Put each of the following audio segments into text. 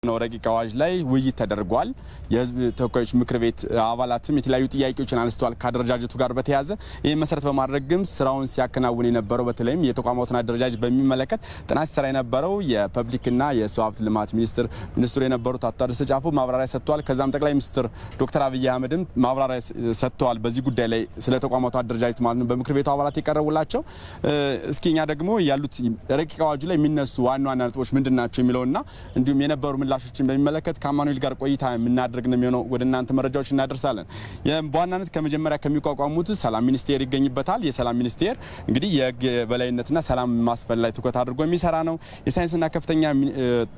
ነው ረቂቅ አዋጅ ላይ ውይይት ተደርጓል የህዝብ ተወካዮች ምክር ቤት አባላትም የተለያዩ ጥያቄዎችን አንስተዋል ከአደረጃጀቱ ጋር በተያያዘ ይሄ መሰረት በማድረግም ስራውን ሲያከናውን የነበረው በተለይም የተቋማቱን አደረጃጀት በሚመለከት ጥናት ሲሰራ የነበረው የፐብሊክና የሰው ሀብት ልማት ሚኒስትሩ የነበሩት አቶ ታደሰ ጫፎ ማብራሪያ ሰጥተዋል ከዛም ጠቅላይ ሚኒስትር ዶክተር አብይ አህመድም ማብራሪያ ሰጥተዋል በዚህ ጉዳይ ላይ ስለ ተቋማቱ አደረጃጀት ማለት ነው በምክር ቤቱ አባላት የቀረቡላቸው እስኪኛ ደግሞ ያሉት ረቂቅ አዋጁ ላይ የሚነሱ ዋና ነጥቦች ምንድናቸው የሚለውና እንዲሁም የነበሩ ምላሾችን በሚመለከት ከአማኑኤል ጋር ቆይታ የምናደርግ ነው የሚሆነው ወደ እናንተ መረጃዎች እናደርሳለን በዋናነት ከመጀመሪያ ከሚቋቋሙት ሰላም ሚኒስቴር ይገኝበታል የሰላም ሚኒስቴር እንግዲህ የህግ በላይነትና ሰላም ማስፈን ላይ ትኩረት አድርጎ የሚሰራ ነው የሳይንስና ከፍተኛ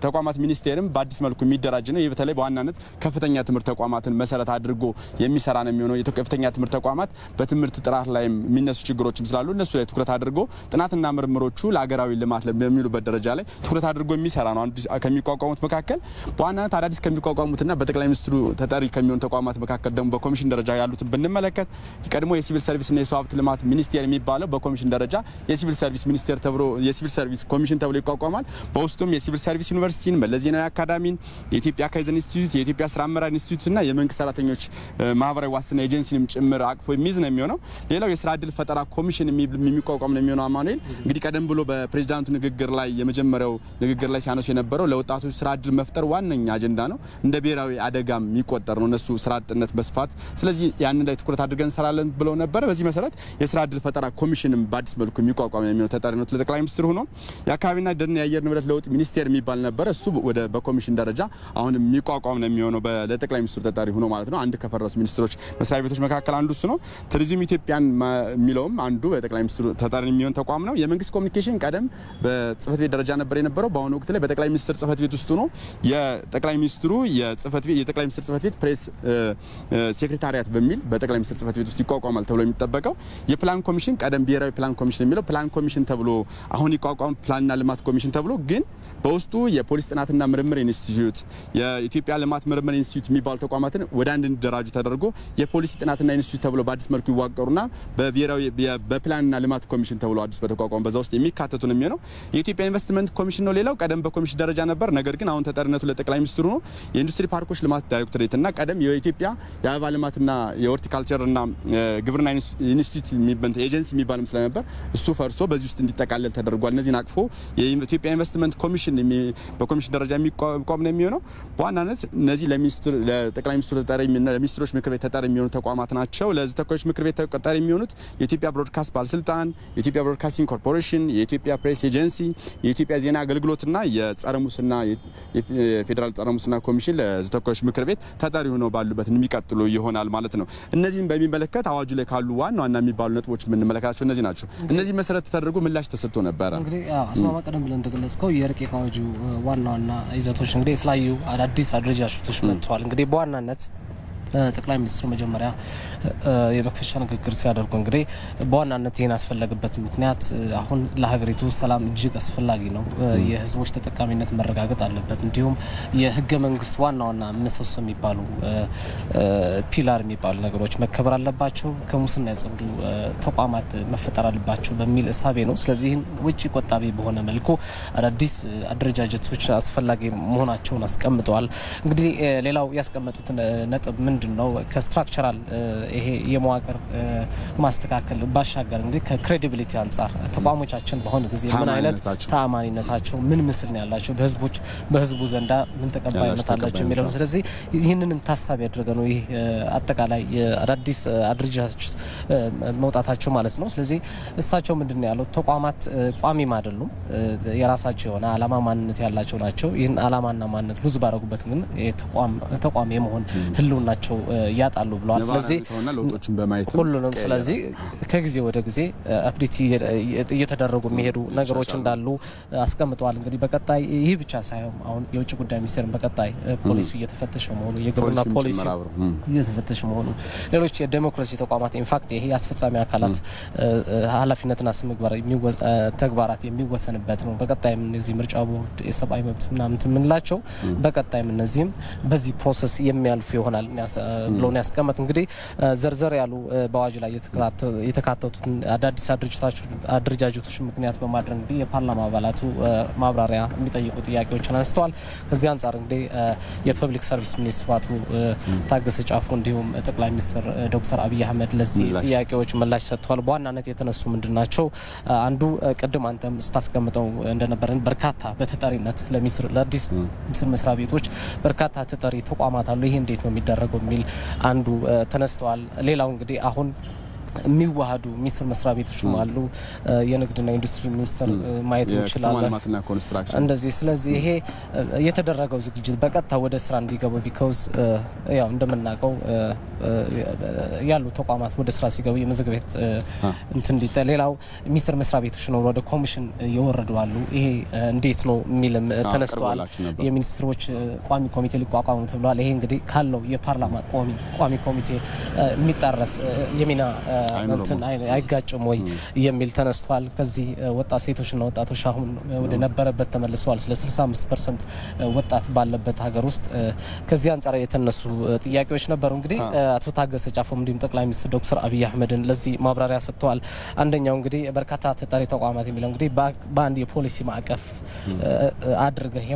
ተቋማት ሚኒስቴርም በአዲስ መልኩ የሚደራጅ ነው ይህ በተለይ በዋናነት ከፍተኛ ትምህርት ተቋማትን መሰረት አድርጎ የሚሰራ ነው የሚሆነው የከፍተኛ ትምህርት ተቋማት በትምህርት ጥራት ላይ የሚነሱ ችግሮችም ስላሉ እነሱ ላይ ትኩረት አድርጎ ጥናትና ምርምሮቹ ለሀገራዊ ልማት በሚሉበት ደረጃ ላይ ትኩረት አድርጎ የሚሰራ ነው አንዱ ከሚቋቋሙት መካከል በዋናነት አዳዲስ ከሚቋቋሙትና በጠቅላይ ሚኒስትሩ ተጠሪ ከሚሆኑ ተቋማት መካከል ደግሞ በኮሚሽን ደረጃ ያሉትን ብንመለከት ቀድሞ የሲቪል ሰርቪስና የሰው ሀብት ልማት ሚኒስቴር የሚባለው በኮሚሽን ደረጃ የሲቪል ሰርቪስ ሚኒስቴር ተብሎ የሲቪል ሰርቪስ ኮሚሽን ተብሎ ይቋቋማል በውስጡም የሲቪል ሰርቪስ ዩኒቨርሲቲን መለስ ዜናዊ አካዳሚን የኢትዮጵያ ካይዘን ኢንስቲትዩት የኢትዮጵያ ስራ አመራር ኢንስቲትዩትና የመንግስት ሰራተኞች ማህበራዊ ዋስትና ኤጀንሲንም ጭምር አቅፎ የሚይዝ ነው የሚሆነው ሌላው የስራ ዕድል ፈጠራ ኮሚሽን የሚቋቋም ነው የሚሆነው አማኑኤል እንግዲህ ቀደም ብሎ በፕሬዝዳንቱ ንግግር ላይ የመጀመሪያው ንግግር ላይ ሲያነሱ የነበረው ለወጣቶች ስራ ዕድል መፍጠር ዋነኛ አጀንዳ ነው እንደ ብሔራዊ አደጋም የሚቆጠር ነው እነሱ ስራ አጥነት በስፋት ስለዚህ ያንን ላይ ትኩረት አድርገን እንሰራለን ብለው ነበር በዚህ መሰረት የስራ ዕድል ፈጠራ ኮሚሽንም በአዲስ መልኩ የሚቋቋም ነው የሚሆነው ተጠሪነቱ ለጠቅላይ ሚኒስትር ሆኖ የአካባቢና ደን የአየር ንብረት ለውጥ ሚኒስቴር የሚባል ነበር እሱ ወደ በኮሚሽን ደረጃ አሁን የሚቋቋም ነው የሚሆነው ለጠቅላይ ሚኒስትሩ ተጠሪ ሆኖ ማለት ነው አንድ ከፈረሱ ሚኒስትሮች መስሪያ ቤቶች መካከል አንዱ እሱ ነው ቱሪዝም ኢትዮጵያን የሚለውም አንዱ በጠቅላይ ሚኒስትሩ ተጠሪ የሚሆን ተቋም ነው የመንግስት ኮሙኒኬሽን ቀደም በጽህፈት ቤት ደረጃ ነበር የነበረው በአሁኑ ወቅት ላይ በጠቅላይ ሚኒስትር ጽህፈት ቤት ውስጥ ነው የጠቅላይ ሚኒስትሩ የጠቅላይ ሚኒስትር ጽህፈት ቤት ፕሬስ ሴክሬታሪያት በሚል በጠቅላይ ሚኒስትር ጽህፈት ቤት ውስጥ ይቋቋማል ተብሎ የሚጠበቀው የፕላን ኮሚሽን ቀደም ብሔራዊ ፕላን ኮሚሽን የሚለው ፕላን ኮሚሽን ተብሎ አሁን ይቋቋም ፕላንና ልማት ኮሚሽን ተብሎ ግን በውስጡ የፖሊስ ጥናትና ምርምር ኢንስቲትዩት የኢትዮጵያ ልማት ምርምር ኢንስቲትዩት የሚባሉ ተቋማትን ወደ አንድ እንዲደራጁ ተደርጎ የፖሊስ ጥናትና ኢንስቲትዩት ተብሎ በአዲስ መልኩ ይዋቀሩና በብሔራዊ በፕላንና ልማት ኮሚሽን ተብሎ አዲስ በተቋቋመ በዛ ውስጥ የሚካተቱ ነው የሚሆነው የኢትዮጵያ ኢንቨስትመንት ኮሚሽን ነው ሌላው ቀደም በኮሚሽን ደረጃ ነበር ነገር ግን አሁን ተጠሪነቱ ለጠቅላይ ሚኒስትሩ ነው የኢንዱስትሪ ፓርኮች ልማት ዳይሬክቶሬትና ቀደም የኢትዮጵያ የአበባ ልማትና የሆርቲካልቸርና ግብርና ኢንስቲትዩት የሚባል ኤጀንሲ የሚባልም ስለነበር እሱ ፈርሶ በዚህ ውስጥ እንዲጠቃለል ተደርጓል እነዚህን አቅፎ የኢትዮጵያ ኢንቨስትመንት ኮሚሽን በኮሚሽን ደረጃ የሚቋቋም ነው የሚሆነው በዋናነት እነዚህ ለጠቅላይ ሚኒስትሩ ተጠሪ ለሚኒስትሮች ምክር ቤት ተጠሪ የሚሆኑ ተቋማት ናቸው ለዚህ ተወካዮች ምክር ቤት ተጠሪ የሚሆኑት የኢትዮጵያ ብሮድካስት ባለስልጣን የኢትዮጵያ ብሮድካስቲንግ ኮርፖሬሽን የኢትዮጵያ ፕሬስ ኤጀንሲ የኢትዮጵያ ዜና አገልግሎትና የጸረ ሙስና የፌደራል ጸረ ሙስና ኮሚሽን ለዚህ ተወካዮች ምክር ቤት ተጠሪ ሆነው ባሉበት የሚቀጥሉ ይሆናል ማለት ነው እነዚህን በሚመለከት አዋጁ ላይ ካሉ ዋና የሚባሉ ነጥቦች የምንመለከታቸው እነዚህ ናቸው እነዚህ መሰረት ተደርጎ ምላሽ ተሰጥቶ ነበር እንግዲህ አስማማ ቀደም ብለን እንደገለጽከው የረቂቅ አዋጁ ዋና ይዘቶች እንግዲህ የተለያዩ አዳዲስ አደረጃጀቶች መጥተዋል እንግዲህ በዋናነት ጠቅላይ ሚኒስትሩ መጀመሪያ የመክፈቻ ንግግር ሲያደርጉ እንግዲህ በዋናነት ይሄን አስፈለገበት ምክንያት አሁን ለሀገሪቱ ሰላም እጅግ አስፈላጊ ነው የህዝቦች ተጠቃሚነት መረጋገጥ አለበት እንዲሁም የህገ መንግስት ዋና ምሰሶ የሚባሉ ፒላር የሚባሉ ነገሮች መከበር አለባቸው ከሙስና የጸዱ ተቋማት መፈጠር አለባቸው በሚል እሳቤ ነው ስለዚህ ውጪ ቆጣቢ በሆነ መልኩ አዳዲስ አደረጃጀቶች አስፈላጊ መሆናቸውን አስቀምጠዋል እንግዲህ ሌላው ያስቀመጡት ነጥብ ምንድነው ከስትራክቸራል ይሄ የመዋቅር ማስተካከል ባሻገር እንግዲህ ከክሬዲቢሊቲ አንፃር ተቋሞቻችን በሆነ ጊዜ ምን አይነት ተአማኒነታቸው ምን ምስል ነው ያላቸው በህዝቡ ዘንዳ ምን ተቀባይነት አላቸው የሚለው ስለዚህ ይህንንም ታሳቢ ያደረገ ነው ይህ አጠቃላይ አዳዲስ አደረጃጀቶች መውጣታቸው ማለት ነው ስለዚህ እሳቸው ምንድነው ያለው ተቋማት ቋሚም አይደሉም የራሳቸው የሆነ አላማ ማንነት ያላቸው ናቸው ይህን አላማና ማንነት ብዙ ባረጉበት ግን ተቋም የመሆን ህልውናቸው ያጣሉ ብለዋል ስለዚህ ለውጦችን በማየት ሁሉንም ስለዚህ ከጊዜ ወደ ጊዜ አፕዴት እየተደረጉ የሚሄዱ ነገሮች እንዳሉ አስቀምጠዋል እንግዲህ በቀጣይ ይህ ብቻ ሳይሆን አሁን የውጭ ጉዳይ ሚኒስቴር በቀጣይ ፖሊሲ እየተፈተሸ መሆኑ የግብርና ፖሊሲ እየተፈተሸ መሆኑ ሌሎች የዲሞክራሲ ተቋማት ኢንፋክት ይሄ አስፈጻሚ አካላት ኃላፊነትና ስምግባር ተግባራት የሚወሰንበት ነው በቀጣይም እነዚህ ምርጫ ቦርድ የሰብአዊ መብት ምናምን ምንላቸው በቀጣይም እነዚህም በዚህ ፕሮሰስ የሚያልፉ ይሆናል ብሎን ያስቀመጥ እንግዲህ ዘርዘር ያሉ በአዋጅ ላይ የተካተቱት አዳዲስ አደረጃጀቶች ምክንያት በማድረግ እንግዲህ የፓርላማ አባላቱ ማብራሪያ የሚጠይቁ ጥያቄዎችን አንስተዋል። ከዚህ አንፃር እንግዲህ የፐብሊክ ሰርቪስ ሚኒስትሩ አቶ ታገሰ ጫፎ እንዲሁም ጠቅላይ ሚኒስትር ዶክተር አብይ አህመድ ለዚህ ጥያቄዎች ምላሽ ሰጥተዋል። በዋናነት የተነሱ ምንድናቸው? አንዱ ቅድም አንተም ስታስቀምጠው እንደነበረን በርካታ በተጠሪነት ለአዲስ ሚኒስትር መስሪያ ቤቶች በርካታ ተጠሪ ተቋማት አሉ። ይሄ እንዴት ነው የሚደረገው የሚል አንዱ ተነስተዋል። ሌላው እንግዲህ አሁን የሚዋሃዱ ሚኒስትር መስሪያ ቤቶችም አሉ። የንግድና ኢንዱስትሪ ሚኒስትር ማየት እንችላለን እንደዚህ። ስለዚህ ይሄ የተደረገው ዝግጅት በቀጥታ ወደ ስራ እንዲገቡ ቢካዝ ያው እንደምናውቀው ያሉ ተቋማት ወደ ስራ ሲገቡ የመዝገብ ቤት እንትን እንዲጠ ሌላው ሚኒስትር መስሪያ ቤቶች ነው ወደ ኮሚሽን የወረዱ አሉ። ይሄ እንዴት ነው የሚልም ተነስተዋል። የሚኒስትሮች ቋሚ ኮሚቴ ሊቋቋሙ ተብሏል። ይሄ እንግዲህ ካለው የፓርላማ ቋሚ ኮሚቴ የሚጣረስ የሚና እንትን አይጋጭም ወይ የሚል ተነስቷል። ከዚህ ወጣት ሴቶችና ወጣቶች አሁን ወደ ነበረበት ተመልሰዋል። ስለ 65% ወጣት ባለበት ሀገር ውስጥ ከዚህ አንፃር የተነሱ ጥያቄዎች ነበሩ። እንግዲህ አቶ ታገሰ ጫፎ እንዲሁም ጠቅላይ ሚኒስትር ዶክተር አብይ አህመድን ለዚህ ማብራሪያ ሰጥተዋል። አንደኛው እንግዲህ በርካታ ተጠሪ ተቋማት የሚለው እንግዲህ በአንድ የፖሊሲ ማዕቀፍ አድርገህ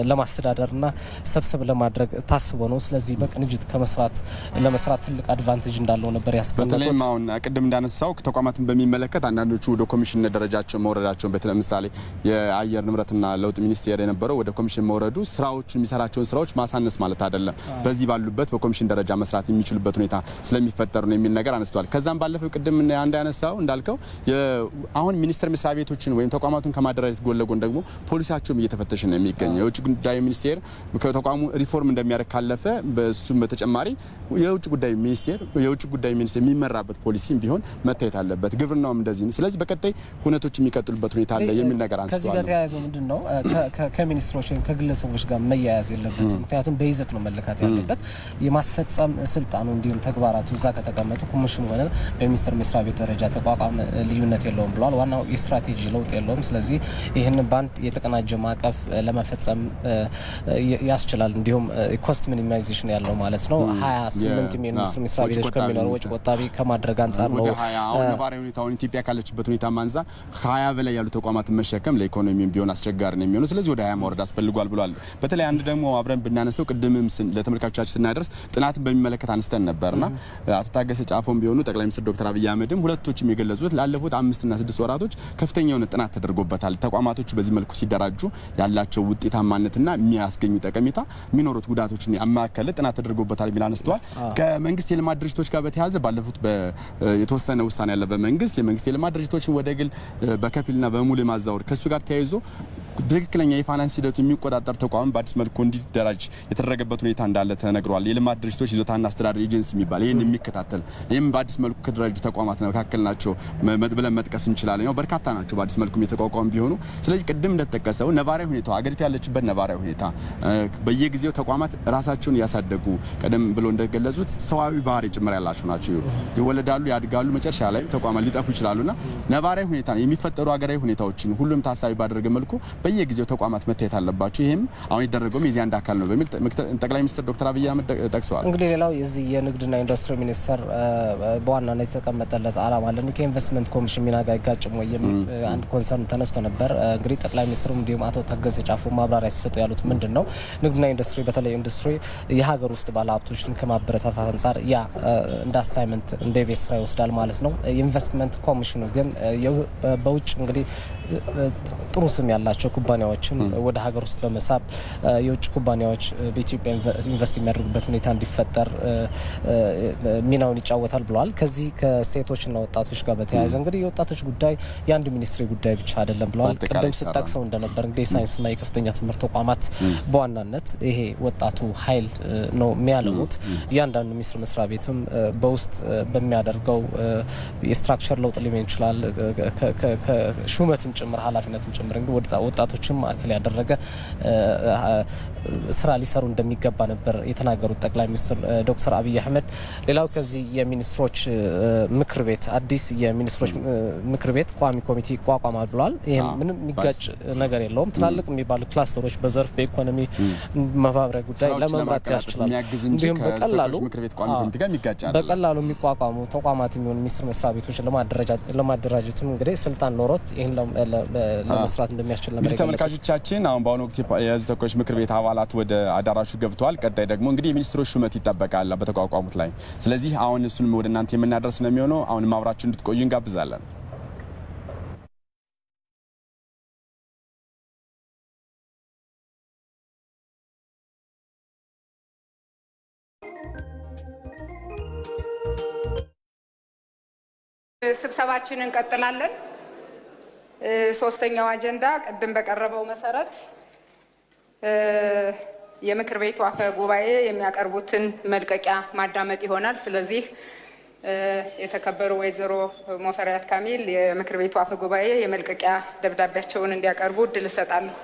ለማስተዳደርና ሰብሰብ ለማድረግ ታስቦ ነው። ስለዚህ በቅንጅት ለመስራት ትልቅ አድቫንቴጅ እንዳለው ነበር ያስቀመጡት። አሁን ቅድም እንዳነሳው ተቋማትን በሚመለከት አንዳንዶቹ ወደ ኮሚሽን ደረጃቸው መውረዳቸው ለምሳሌ የአየር ንብረትና ለውጥ ሚኒስቴር የነበረው ወደ ኮሚሽን መውረዱ ስራዎችን የሚሰራቸውን ስራዎች ማሳነስ ማለት አይደለም። በዚህ ባሉበት በኮሚሽን ደረጃ መስራት የሚችሉበት ሁኔታ ስለሚፈጠር ነው የሚል ነገር አነስተዋል። ከዛም ባለፈው ቅድም እንዳነሳው እንዳልከው አሁን ሚኒስትር መስሪያ ቤቶችን ወይም ተቋማቱን ከማደራጀት ጎን ለጎን ደግሞ ፖሊሲያቸውም እየተፈተሸ ነው የሚገኘው። የውጭ ጉዳይ ሚኒስቴር ከተቋሙ ሪፎርም እንደሚያደርግ ካለፈ በሱም በተጨማሪ የውጭ ጉዳይ ሚኒስቴር የሚመራበት ፖሊሲም ቢሆን መታየት አለበት። ግብርናውም እንደዚህ ነው። ስለዚህ በቀጣይ ሁነቶች የሚቀጥሉበት ሁኔታ አለ የሚል ነገር አንስተዋል። ከዚህ ጋር ተያይዘው ምንድነው ከሚኒስትሮች ወይም ከግለሰቦች ጋር መያያዝ የለበትም። ምክንያቱም በይዘት ነው መለካት ያለበት። የማስፈጸም ስልጣኑ እንዲሁም ተግባራቱ እዛ ከተቀመጡ ኮሚሽኑ ሆነ በሚኒስትር መስሪያ ቤት ደረጃ ተቋቋመ ልዩነት የለውም ብሏል። ዋናው የስትራቴጂ ለውጥ የለውም። ስለዚህ ይህንን ባንድ የተቀናጀ ማዕቀፍ ለመፈጸም ያስችላል። እንዲሁም ኮስት ሚኒማይዜሽን ያለው ማለት ነው 28 ሚኒስትር መስሪያ ቤቶች ከሚኖረው ወጪ ቆጣቢ ከማድረግ አንፃር ነው። አሁን ነባራዊ ሁኔታውን ኢትዮጵያ ካለችበት ሁኔታ አንፃር 20 በላይ ያሉ ተቋማትን መሸከም ለኢኮኖሚም ቢሆን አስቸጋሪ ነው የሚሆነው። ስለዚህ ወደ 20 ማውረድ አስፈልጓል ብሏል። በተለይ አንድ ደግሞ አብረን ብናነሳው ቅድምም ለተመልካቾቻችን ስናደርስ ጥናትን በሚመለከት አንስተን ነበርና አቶ ታገሰ ጫፎም ቢሆኑ ጠቅላይ ሚኒስትር ዶክተር አብይ አህመድም ሁለቶችም የገለጹት ላለፉት 5 እና 6 ወራቶች ከፍተኛ የሆነ ጥናት ተደርጎበታል። ተቋማቶች በዚህ መልኩ ሲደራጁ ያላቸው ውጤታማነትና የሚያስገኙ ጠቀሜታ የሚኖሩት ጉዳቶችን ያማከለ ጥናት ተደርጎበታል ቢል አንስተዋል። ከመንግስት የልማት ድርጅቶች ጋር በተያያዘ ባለፉት የተወሰነ ውሳኔ ያለ በመንግስት የመንግስት የልማት ድርጅቶችን ወደ ግል በከፊልና በሙሉ ማዛወር ከሱ ጋር ተያይዞ ትክክለኛ የፋይናንስ ሂደቱ የሚቆጣጠር ተቋም በአዲስ መልኩ እንዲደራጅ የተደረገበት ሁኔታ እንዳለ ተነግሯል። የልማት ድርጅቶች ይዞታና አስተዳደር ኤጀንሲ የሚባል ይሄን የሚከታተል ይሄም በአዲስ መልኩ ከደራጁ ተቋማት መካከል ናቸው ብለን መጥቀስ እንችላለን። ያው በርካታ ናቸው በአዲስ መልኩ የተቋቋሙ ቢሆኑ። ስለዚህ ቅድም እንደተጠቀሰው ነባራዊ ሁኔታው አገሪቱ ያለችበት ነባራዊ ሁኔታ በየጊዜው ተቋማት ራሳቸውን ያሳደጉ ቀደም ብሎ እንደገለጹት ሰዋዊ ባህሪ ጭምር ያላቸው ናቸው። ይወለዳሉ፣ ያድጋሉ፣ መጨረሻ ላይ ተቋማት ሊጠፉ ይችላሉና ነባራዊ ሁኔታ የሚፈጠሩ አገራዊ ሁኔታዎችን ሁሉም ታሳቢ ባደረገ መልኩ በየጊዜው ተቋማት መታየት አለባቸው። ይሄም አሁን ይደረገው የዚህ አንድ አካል ነው በሚል ጠቅላይ ሚኒስትር ዶክተር አብይ አህመድ ጠቅሰዋል። እንግዲህ ሌላው የዚህ የንግድና ኢንዱስትሪ ሚኒስትር በዋናነት የተቀመጠለት ዓላማ አለ። ከኢንቨስትመንት ኮሚሽን ሚና ጋር ይጋጭም ወይ የሚል አንድ ኮንሰርን ተነስቶ ነበር። እንግዲህ ጠቅላይ ሚኒስትሩ እንዲሁም አቶ ታገሰ ጫፎ ማብራሪያ ሲሰጡ ያሉት ምንድነው ንግድና ኢንዱስትሪ በተለይ ኢንዱስትሪ የሀገር ውስጥ ባለሀብቶችን ከማበረታታት አንፃር ያ እንደ አሳይመንት እንደ ቤት ስራ ይወስዳል ማለት ነው። ኢንቨስትመንት ኮሚሽኑ ግን በውጭ እንግዲህ ጥሩ ስም ያላቸው ኩባንያዎችን ወደ ሀገር ውስጥ በመሳብ የውጭ ኩባንያዎች በኢትዮጵያ ኢንቨስት የሚያደርጉበት ሁኔታ እንዲፈጠር ሚናውን ይጫወታል ብለዋል። ከዚህ ከሴቶችና ወጣቶች ጋር በተያያዘ እንግዲህ የወጣቶች ጉዳይ የአንድ ሚኒስትሪ ጉዳይ ብቻ አይደለም ብለዋል። ቅድም ስጠቅሰው እንደነበር እንግዲህ ሳይንስና የከፍተኛ ትምህርት ተቋማት በዋናነት ይሄ ወጣቱ ኃይል ነው የሚያለሙት። እያንዳንዱ ሚኒስትር መስሪያ ቤትም በውስጥ በሚያደርገው የስትራክቸር ለውጥ ሊሆን ይችላል ከሹመትም ጭምር ኃላፊነትም ጭምር እንግዲህ ወጣቶችም ማዕከል ያደረገ ስራ ሊሰሩ እንደሚገባ ነበር የተናገሩት ጠቅላይ ሚኒስትር ዶክተር አብይ አህመድ። ሌላው ከዚህ የሚኒስትሮች ምክር ቤት አዲስ የሚኒስትሮች ምክር ቤት ቋሚ ኮሚቴ ይቋቋማል ብለዋል። ይሄ ምንም የሚጋጭ ነገር የለውም። ትላልቅ የሚባሉ ክላስተሮች በዘርፍ በኢኮኖሚ ማፋብሪያ ጉዳይ ለመምራት ያስችላል። እንዲሁም በቀላሉ የሚቋቋሙ ተቋማት የሚሆኑ ሚኒስትር መስሪያ ቤቶች ለማደራጀትም እንግዲህ ስልጣን ኖሮት ይሄን ለመስራት እንደሚያስችል ነበር። ተመልካቾቻችን አሁን በአሁኑ ወቅት የህዝብ ተወካዮች ምክር ቤት አባላት ወደ አዳራሹ ገብተዋል። ቀጣይ ደግሞ እንግዲህ የሚኒስትሮች ሹመት ይጠበቃል በተቋቋሙት ላይ። ስለዚህ አሁን እሱንም ወደ እናንተ የምናደርስ ነው የሚሆነው። አሁንም አብራችሁ እንድትቆዩ እንጋብዛለን። ስብሰባችንን እንቀጥላለን። ሶስተኛው አጀንዳ ቀደም በቀረበው መሰረት የምክር ቤቱ አፈ ጉባኤ የሚያቀርቡትን መልቀቂያ ማዳመጥ ይሆናል። ስለዚህ የተከበሩ ወይዘሮ ሙፈሪያት ካሚል የምክር ቤቱ አፈ ጉባኤ የመልቀቂያ ደብዳቤያቸውን እንዲያቀርቡ እድል እሰጣለሁ።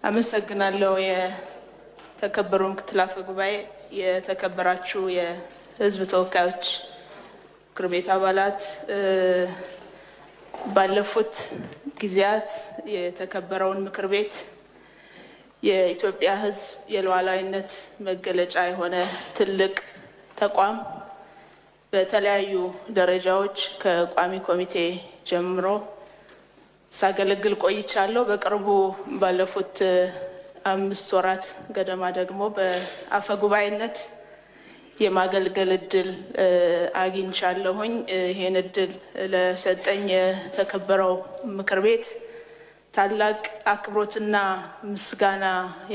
አመሰግናለሁ። የተከበሩ ምክትል አፈ ጉባኤ፣ የተከበራችሁ የህዝብ ተወካዮች ምክር ቤት አባላት፣ ባለፉት ጊዜያት የተከበረውን ምክር ቤት የኢትዮጵያ ህዝብ የሉዓላዊነት መገለጫ የሆነ ትልቅ ተቋም በተለያዩ ደረጃዎች ከቋሚ ኮሚቴ ጀምሮ ሳገለግል ቆይቻለሁ። በቅርቡ ባለፉት 5 ወራት ገደማ ደግሞ በአፈ ጉባኤነት የማገልገል እድል አግኝቻለሁኝ። ይሄን እድል ለሰጠኝ የተከበረው ምክር ቤት ታላቅ አክብሮትና ምስጋና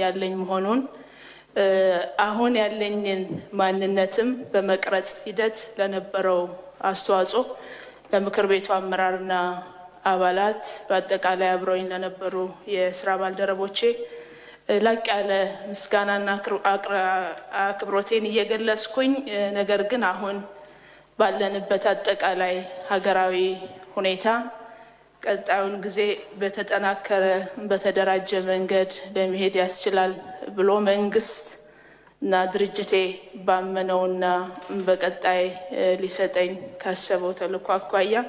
ያለኝ መሆኑን አሁን ያለኝን ማንነትም በመቅረጽ ሂደት ለነበረው አስተዋጽኦ ለምክር ቤቱ አመራርና አባላት በአጠቃላይ አብረውኝ ለነበሩ የስራ ባልደረቦቼ ላቅ ያለ ምስጋናና አክብሮቴን እየገለጽኩኝ፣ ነገር ግን አሁን ባለንበት አጠቃላይ ሀገራዊ ሁኔታ ቀጣዩን ጊዜ በተጠናከረ በተደራጀ መንገድ ለመሄድ ያስችላል ብሎ መንግስት እና ድርጅቴ ባመነውና በቀጣይ ሊሰጠኝ ካሰበው ተልዕኮ አኳያ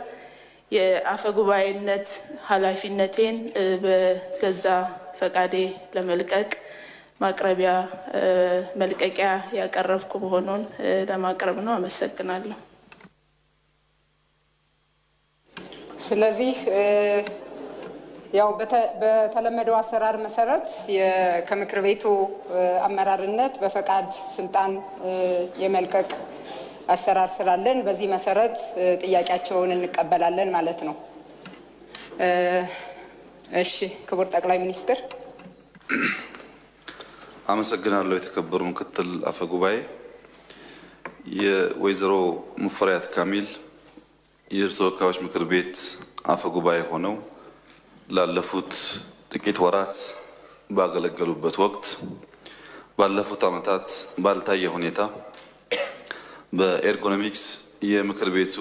የአፈ ጉባኤነት ኃላፊነቴን በገዛ ፈቃዴ ለመልቀቅ ማቅረቢያ መልቀቂያ ያቀረብኩ መሆኑን ለማቅረብ ነው። አመሰግናለሁ። ስለዚህ ያው በተለመደው አሰራር መሰረት ከምክር ቤቱ አመራርነት በፈቃድ ስልጣን የመልቀቅ አሰራር ስላለን በዚህ መሰረት ጥያቄያቸውን እንቀበላለን ማለት ነው። እሺ፣ ክቡር ጠቅላይ ሚኒስትር። አመሰግናለሁ። የተከበሩ ምክትል አፈ ጉባኤ፣ የወይዘሮ ሙፈሪያት ካሚል የህዝብ ተወካዮች ምክር ቤት አፈ ጉባኤ ሆነው ላለፉት ጥቂት ወራት ባገለገሉበት ወቅት ባለፉት ዓመታት ባልታየ ሁኔታ በኤርጎኖሚክስ የምክር ቤቱ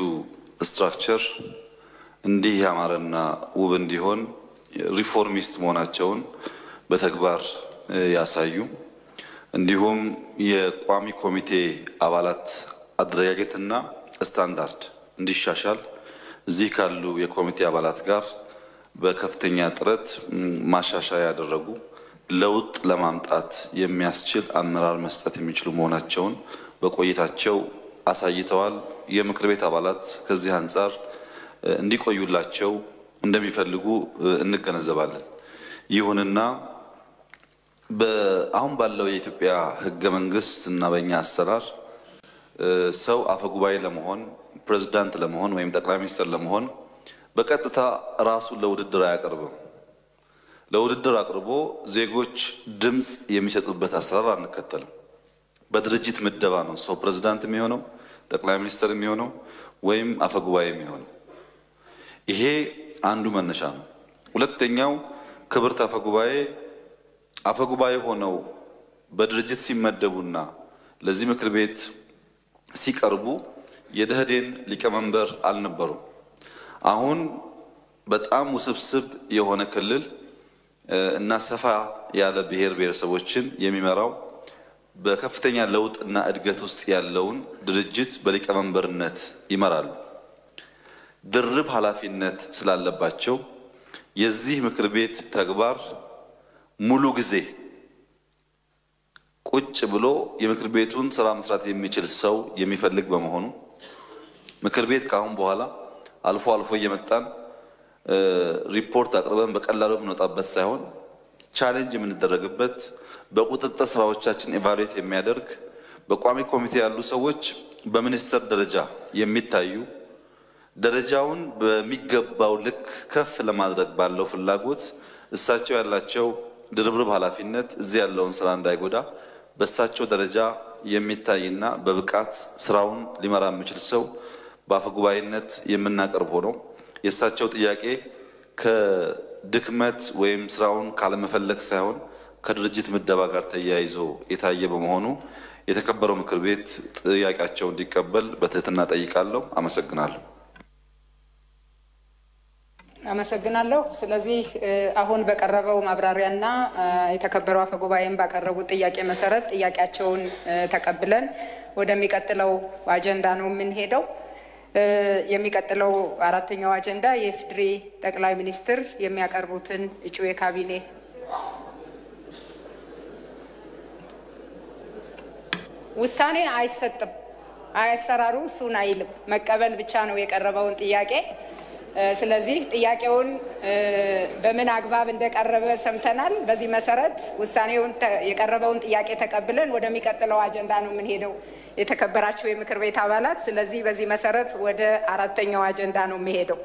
ስትራክቸር እንዲህ ያማረና ውብ እንዲሆን ሪፎርሚስት መሆናቸውን በተግባር ያሳዩ፣ እንዲሁም የቋሚ ኮሚቴ አባላት አደረጃጀትና ስታንዳርድ እንዲሻሻል እዚህ ካሉ የኮሚቴ አባላት ጋር በከፍተኛ ጥረት ማሻሻያ ያደረጉ ለውጥ ለማምጣት የሚያስችል አመራር መስጠት የሚችሉ መሆናቸውን በቆይታቸው አሳይተዋል። የምክር ቤት አባላት ከዚህ አንፃር እንዲቆዩላቸው እንደሚፈልጉ እንገነዘባለን። ይሁንና አሁን ባለው የኢትዮጵያ ሕገ መንግስት እና በእኛ አሰራር ሰው አፈ ጉባኤ ለመሆን ፕሬዝዳንት ለመሆን ወይም ጠቅላይ ሚኒስትር ለመሆን በቀጥታ ራሱን ለውድድር አያቀርብም። ለውድድር አቅርቦ ዜጎች ድምጽ የሚሰጡበት አሰራር አንከተልም። በድርጅት ምደባ ነው ሰው ፕሬዝዳንት የሚሆነው፣ ጠቅላይ ሚኒስትር የሚሆነው ወይም አፈ ጉባኤ የሚሆነው። ይሄ አንዱ መነሻ ነው። ሁለተኛው ክብርት አፈ ጉባኤ ሆነው በድርጅት ሲመደቡና ለዚህ ምክር ቤት ሲቀርቡ የደህዴን ሊቀመንበር አልነበሩም። አሁን በጣም ውስብስብ የሆነ ክልል እና ሰፋ ያለ ብሔር ብሔረሰቦችን የሚመራው በከፍተኛ ለውጥ እና እድገት ውስጥ ያለውን ድርጅት በሊቀመንበርነት ይመራሉ። ድርብ ኃላፊነት ስላለባቸው የዚህ ምክር ቤት ተግባር ሙሉ ጊዜ ቁጭ ብሎ የምክር ቤቱን ስራ መስራት የሚችል ሰው የሚፈልግ በመሆኑ ምክር ቤት ካሁን በኋላ አልፎ አልፎ እየመጣን ሪፖርት አቅርበን በቀላሉ የምንወጣበት ሳይሆን ቻሌንጅ የምንደረግበት በቁጥጥር ስራዎቻችን ኢቫሉዌት የሚያደርግ በቋሚ ኮሚቴ ያሉ ሰዎች በሚኒስትር ደረጃ የሚታዩ ደረጃውን በሚገባው ልክ ከፍ ለማድረግ ባለው ፍላጎት እሳቸው ያላቸው ድርብርብ ኃላፊነት እዚህ ያለውን ስራ እንዳይጎዳ በእሳቸው ደረጃ የሚታይና በብቃት ስራውን ሊመራ የሚችል ሰው በአፈ ጉባኤነት የምናቀርብ ሆኖ የእሳቸው ጥያቄ ከድክመት ወይም ስራውን ካለመፈለግ ሳይሆን ከድርጅት ምደባ ጋር ተያይዞ የታየ በመሆኑ የተከበረው ምክር ቤት ጥያቄያቸውን እንዲቀበል በትህትና ጠይቃለሁ። አመሰግናለሁ። አመሰግናለሁ። ስለዚህ አሁን በቀረበው ማብራሪያና የተከበረው አፈ ጉባኤም ባቀረቡት ጥያቄ መሰረት ጥያቄያቸውን ተቀብለን ወደሚቀጥለው አጀንዳ ነው የምንሄደው። የሚቀጥለው አራተኛው አጀንዳ የኢፌዴሪ ጠቅላይ ሚኒስትር የሚያቀርቡትን እጩ የካቢኔ ውሳኔ አይሰጥም። አሰራሩ እሱን አይልም። መቀበል ብቻ ነው የቀረበውን ጥያቄ። ስለዚህ ጥያቄውን በምን አግባብ እንደቀረበ ሰምተናል። በዚህ መሰረት ውሳኔውን የቀረበውን ጥያቄ ተቀብለን ወደሚቀጥለው አጀንዳ ነው የምንሄደው የተከበራችሁ የምክር ቤት አባላት። ስለዚህ በዚህ መሰረት ወደ አራተኛው አጀንዳ ነው የሚሄደው።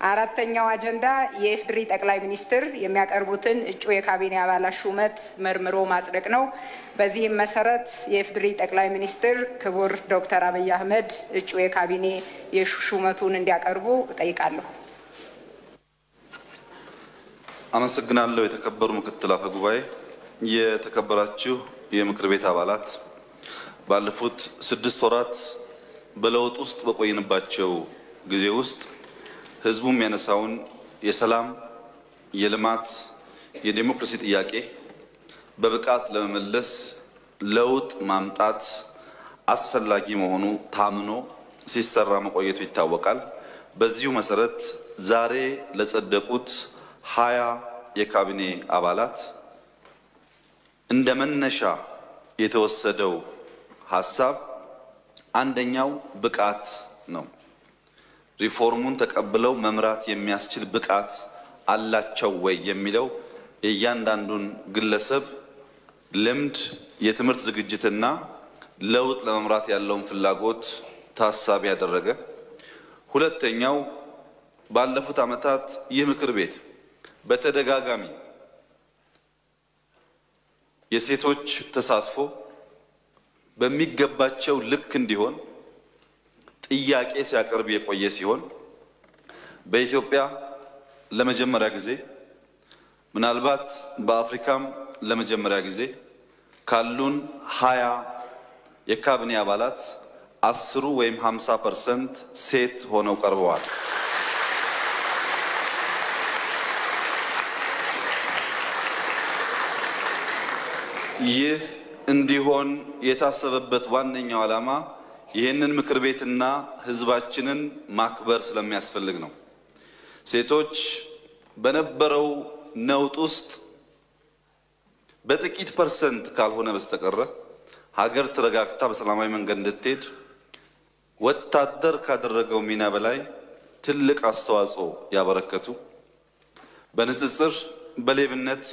አራተኛው አጀንዳ የኢፌዴሪ ጠቅላይ ሚኒስትር የሚያቀርቡትን እጩ የካቢኔ አባላት ሹመት መርምሮ ማጽደቅ ነው። በዚህም መሰረት የኢፌዴሪ ጠቅላይ ሚኒስትር ክቡር ዶክተር አብይ አህመድ እጩ የካቢኔ የሹመቱን እንዲያቀርቡ እጠይቃለሁ። አመሰግናለሁ። የተከበሩ ምክትል አፈ ጉባኤ፣ የተከበራችሁ የምክር ቤት አባላት፣ ባለፉት 6 ወራት በለውጥ ውስጥ በቆይንባቸው ጊዜ ውስጥ ህዝቡ የሚያነሳውን የሰላም፣ የልማት፣ የዲሞክራሲ ጥያቄ በብቃት ለመመለስ ለውጥ ማምጣት አስፈላጊ መሆኑ ታምኖ ሲሰራ መቆየቱ ይታወቃል። በዚሁ መሰረት ዛሬ ለጸደቁት 20 የካቢኔ አባላት እንደ መነሻ የተወሰደው ሐሳብ አንደኛው ብቃት ነው። ሪፎርሙን ተቀብለው መምራት የሚያስችል ብቃት አላቸው ወይ የሚለው እያንዳንዱን ግለሰብ ልምድ፣ የትምህርት ዝግጅትና ለውጥ ለመምራት ያለውን ፍላጎት ታሳቢ ያደረገ። ሁለተኛው ባለፉት ዓመታት ይህ ምክር ቤት በተደጋጋሚ የሴቶች ተሳትፎ በሚገባቸው ልክ እንዲሆን ጥያቄ ሲያቀርብ የቆየ ሲሆን በኢትዮጵያ ለመጀመሪያ ጊዜ ምናልባት በአፍሪካም ለመጀመሪያ ጊዜ ካሉን 20 የካቢኔ አባላት 10 ወይም 50% ሴት ሆነው ቀርበዋል። ይህ እንዲሆን የታሰበበት ዋነኛው ዓላማ ይህንን ምክር ቤትና ህዝባችንን ማክበር ስለሚያስፈልግ ነው። ሴቶች በነበረው ነውጥ ውስጥ በጥቂት % ካልሆነ በስተቀር ሀገር ተረጋግታ በሰላማዊ መንገድ እንድትሄድ ወታደር ካደረገው ሚና በላይ ትልቅ አስተዋጽኦ ያበረከቱ፣ በንጽጽር በሌብነት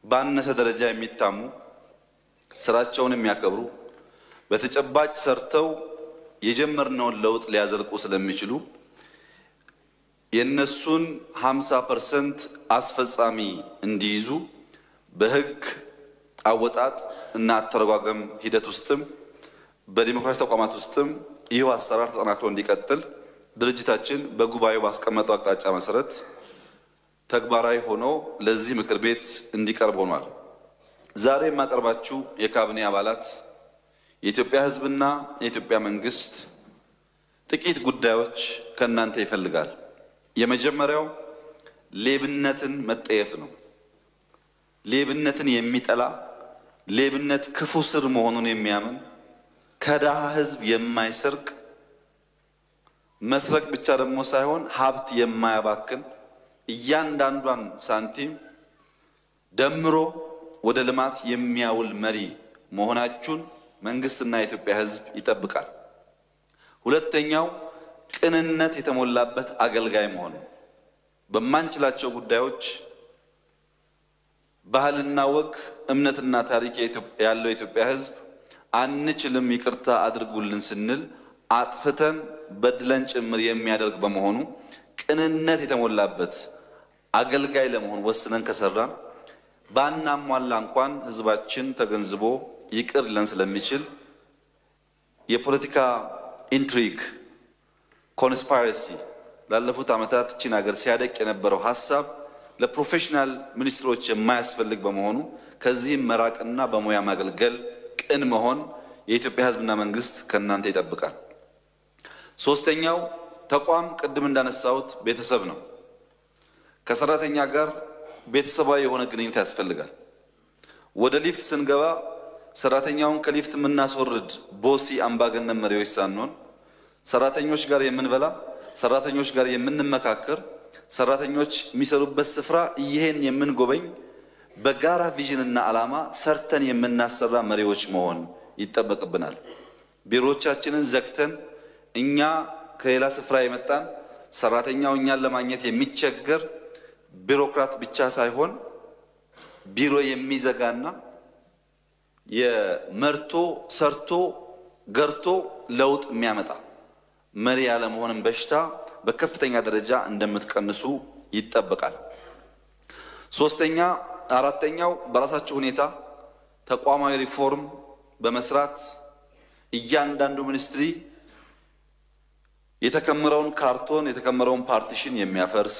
ባነሰ ደረጃ የሚታሙ፣ ስራቸውን የሚያከብሩ፣ በተጨባጭ ሰርተው የጀመርነውን ለውጥ ሊያዘልቁ ስለሚችሉ የነሱን 50% አስፈጻሚ እንዲይዙ በህግ አወጣጥ እና አተረጓጎም ሂደት ውስጥም በዲሞክራሲ ተቋማት ውስጥም ይህ አሰራር ተጠናክሮ እንዲቀጥል ድርጅታችን በጉባኤው ባስቀመጠው አቅጣጫ መሰረት ተግባራዊ ሆኖ ለዚህ ምክር ቤት እንዲቀርብ ሆኗል። ዛሬ የማቀርባችሁ የካቢኔ አባላት የኢትዮጵያ ህዝብና የኢትዮጵያ መንግስት ጥቂት ጉዳዮች ከእናንተ ይፈልጋል። የመጀመሪያው ሌብነትን መጠየፍ ነው። ሌብነትን የሚጠላ ሌብነት ክፉ ስር መሆኑን የሚያምን ከድሃ ህዝብ የማይሰርቅ መስረቅ ብቻ ደግሞ ሳይሆን ሀብት የማያባክን እያንዳንዷን ሳንቲም ደምሮ ወደ ልማት የሚያውል መሪ መሆናችሁን መንግስትና የኢትዮጵያ ህዝብ ይጠብቃል። ሁለተኛው ቅንነት የተሞላበት አገልጋይ መሆን በማንችላቸው ጉዳዮች ባህልና ወግ እምነትና ታሪክ ያለው የኢትዮጵያ ህዝብ አንችልም ይቅርታ አድርጉልን ስንል አጥፍተን በድለን ጭምር የሚያደርግ በመሆኑ ቅንነት የተሞላበት አገልጋይ ለመሆን ወስነን ከሰራን ባናሟላ እንኳን ህዝባችን ተገንዝቦ ይቅር ለን ስለሚችል የፖለቲካ ኢንትሪግ ኮንስፓይረሲ ላለፉት ዓመታት ቺን ሀገር ሲያደቅ የነበረው ሐሳብ ለፕሮፌሽናል ሚኒስትሮች የማያስፈልግ በመሆኑ ከዚህም መራቅና በሙያ ማገልገል ቅን መሆን የኢትዮጵያ ህዝብና መንግስት ከናንተ ይጠብቃል። ሶስተኛው ተቋም ቅድም እንዳነሳሁት ቤተሰብ ነው። ከሰራተኛ ጋር ቤተሰባዊ የሆነ ግንኙነት ያስፈልጋል። ወደ ሊፍት ስንገባ ሰራተኛውን ከሊፍት የምናስወርድ ቦሲ አምባገነን መሪዎች ሳንሆን ሰራተኞች ጋር የምንበላ ሰራተኞች ጋር የምንመካከር ሰራተኞች የሚሰሩበት ስፍራ ይሄን የምንጎበኝ በጋራ ቪዥንና ዓላማ ሰርተን የምናሰራ መሪዎች መሆን ይጠበቅብናል። ቢሮዎቻችንን ዘግተን እኛ ከሌላ ስፍራ የመጣን ሰራተኛው እኛን ለማግኘት የሚቸገር ቢሮክራት ብቻ ሳይሆን ቢሮ የሚዘጋና የመርቶ ሰርቶ ገርቶ ለውጥ የሚያመጣ መሪ ያለ መሆንን በሽታ በከፍተኛ ደረጃ እንደምትቀንሱ ይጠበቃል። ሶስተኛ አራተኛው በራሳችሁ ሁኔታ ተቋማዊ ሪፎርም በመስራት እያንዳንዱ ሚኒስትሪ የተከመረውን ካርቶን የተከመረውን ፓርቲሽን የሚያፈርስ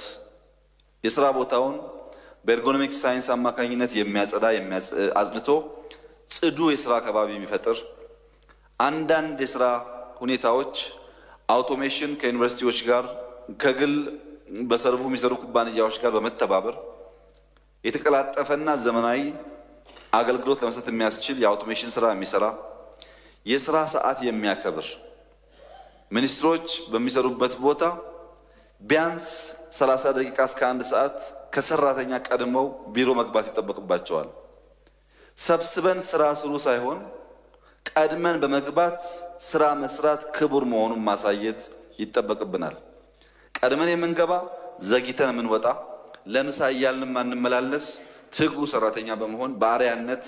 የሥራ ቦታውን በኤርጎኖሚክ ሳይንስ አማካኝነት የሚያጸዳ አጽድቶ ጽዱ የሥራ አካባቢ የሚፈጥር አንዳንድ የሥራ ሁኔታዎች አውቶሜሽን ከዩኒቨርሲቲዎች ጋር ከግል በሰርቭ የሚሰሩ ኩባንያዎች ጋር በመተባበር የተቀላጠፈና ዘመናዊ አገልግሎት ለመስጠት የሚያስችል የአውቶሜሽን ስራ የሚሰራ የሥራ ሰዓት የሚያከብር ሚኒስትሮች በሚሰሩበት ቦታ ቢያንስ 30 ደቂቃ እስከ 1 ሰዓት ከሰራተኛ ቀድመው ቢሮ መግባት ይጠበቅባቸዋል። ሰብስበን ስራ ስሩ ሳይሆን ቀድመን በመግባት ስራ መስራት ክቡር መሆኑን ማሳየት ይጠበቅብናል። ቀድመን የምንገባ ዘግይተን የምንወጣ ለምሳ እያልን ማንመላለስ ትጉ ሰራተኛ በመሆን በአርአያነት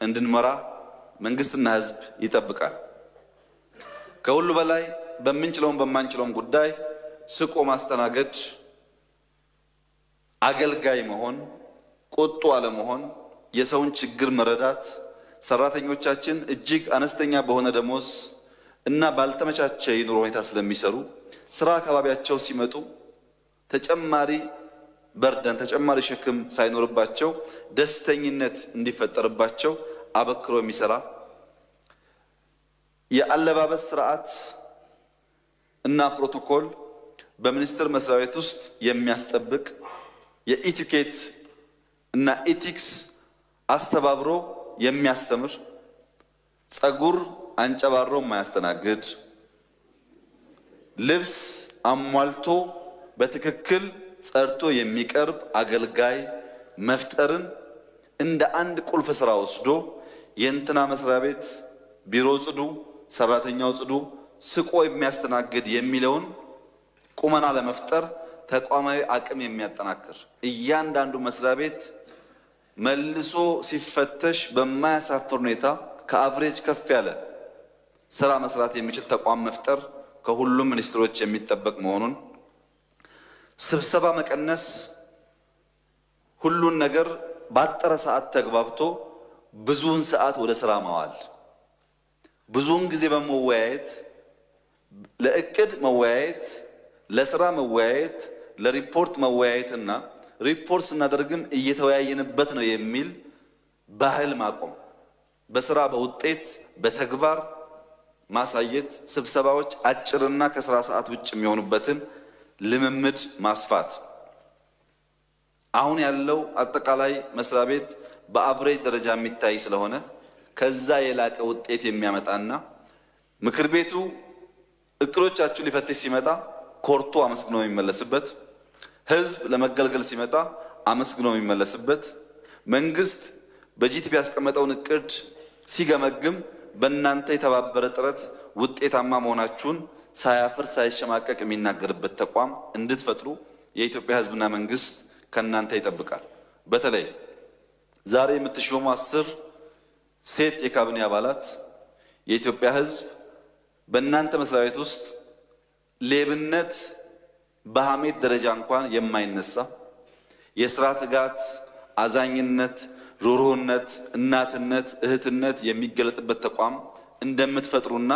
እንድንመራ መንግስትና ህዝብ ይጠብቃል። ከሁሉ በላይ በምንችለውም በማንችለውም ጉዳይ ስቆ ማስተናገድ፣ አገልጋይ መሆን፣ ቁጡ አለመሆን፣ የሰውን ችግር መረዳት ሰራተኞቻችን እጅግ አነስተኛ በሆነ ደሞዝ እና ባልተመቻቸ የኑሮ ሁኔታ ስለሚሰሩ ስራ አካባቢያቸው ሲመጡ ተጨማሪ በርደን ተጨማሪ ሸክም ሳይኖርባቸው ደስተኝነት እንዲፈጠርባቸው አበክሮ የሚሰራ የአለባበስ ስርዓት እና ፕሮቶኮል በሚኒስቴር መስሪያ ቤት ውስጥ የሚያስጠብቅ የኢቲኬት እና ኢቲክስ አስተባብሮ የሚያስተምር ጸጉር አንጨባሮ የማያስተናግድ ልብስ አሟልቶ በትክክል ጸርቶ የሚቀርብ አገልጋይ መፍጠርን እንደ አንድ ቁልፍ ስራ ወስዶ የእንትና መስሪያ ቤት ቢሮ ጽዱ፣ ሰራተኛው ጽዱ፣ ስቆ የሚያስተናግድ የሚለውን ቁመና ለመፍጠር ተቋማዊ አቅም የሚያጠናክር እያንዳንዱ መስሪያ ቤት መልሶ ሲፈተሽ በማያሳፍር ሁኔታ ከአቨሬጅ ከፍ ያለ ስራ መስራት የሚችል ተቋም መፍጠር ከሁሉም ሚኒስትሮች የሚጠበቅ መሆኑን ስብሰባ መቀነስ ሁሉን ነገር ባጠረ ሰዓት ተግባብቶ ብዙውን ሰዓት ወደ ስራ ማዋል ብዙውን ጊዜ በመወያየት ለእቅድ መወያየት ለስራ መወያየት ለሪፖርት መወያየትና ሪፖርት ስናደርግም እየተወያየንበት ነው የሚል ባህል ማቆም በስራ በውጤት በተግባር ማሳየት ስብሰባዎች አጭርና ከስራ ሰዓት ውጭ የሚሆኑበትን ልምምድ ማስፋት አሁን ያለው አጠቃላይ መስሪያ ቤት በአቨሬጅ ደረጃ የሚታይ ስለሆነ ከዛ የላቀ ውጤት የሚያመጣና ምክር ቤቱ እቅዶቻችሁ ሊፈትሽ ሲመጣ ኮርቶ አመስግኖ የሚመለስበት፣ ህዝብ ለመገልገል ሲመጣ አመስግኖ የሚመለስበት፣ መንግስት በጂቲፒ ያስቀመጠውን እቅድ ሲገመግም በእናንተ የተባበረ ጥረት ውጤታማ መሆናችሁን ሳያፍር ሳይሸማቀቅ የሚናገርበት ተቋም እንድትፈጥሩ የኢትዮጵያ ህዝብና መንግስት ከእናንተ ይጠብቃል። በተለይ ዛሬ የምትሾሙ 10 ሴት የካቢኔ አባላት የኢትዮጵያ ህዝብ በእናንተ መስሪያ ቤት ውስጥ ሌብነት በሐሜት ደረጃ እንኳን የማይነሳ የሥራ ትጋት፣ አዛኝነት፣ ሩሩህነት፣ እናትነት፣ እህትነት የሚገለጥበት ተቋም እንደምትፈጥሩና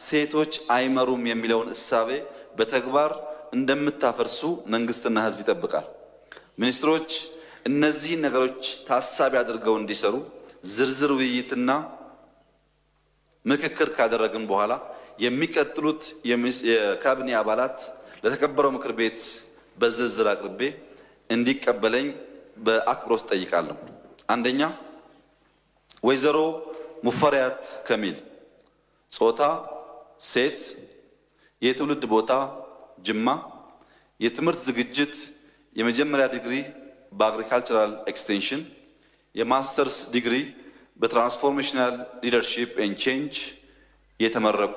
ሴቶች አይመሩም የሚለውን እሳቤ በተግባር እንደምታፈርሱ መንግስትና ህዝብ ይጠብቃል። ሚኒስትሮች እነዚህን ነገሮች ታሳቢ አድርገው እንዲሰሩ ዝርዝር ውይይትና ምክክር ካደረግን በኋላ የሚቀጥሉት የካቢኔ አባላት ለተከበረው ምክር ቤት በዝርዝር አቅርቤ እንዲቀበለኝ በአክብሮት ጠይቃለሁ። አንደኛ ወይዘሮ ሙፈሪያት ከሚል ጾታ ሴት፣ የትውልድ ቦታ ጅማ፣ የትምህርት ዝግጅት የመጀመሪያ ዲግሪ በአግሪካልቸራል ኤክስቴንሽን፣ የማስተርስ ዲግሪ በትራንስፎርሜሽናል ሊደርሺፕ ኤንድ ቼንጅ የተመረቁ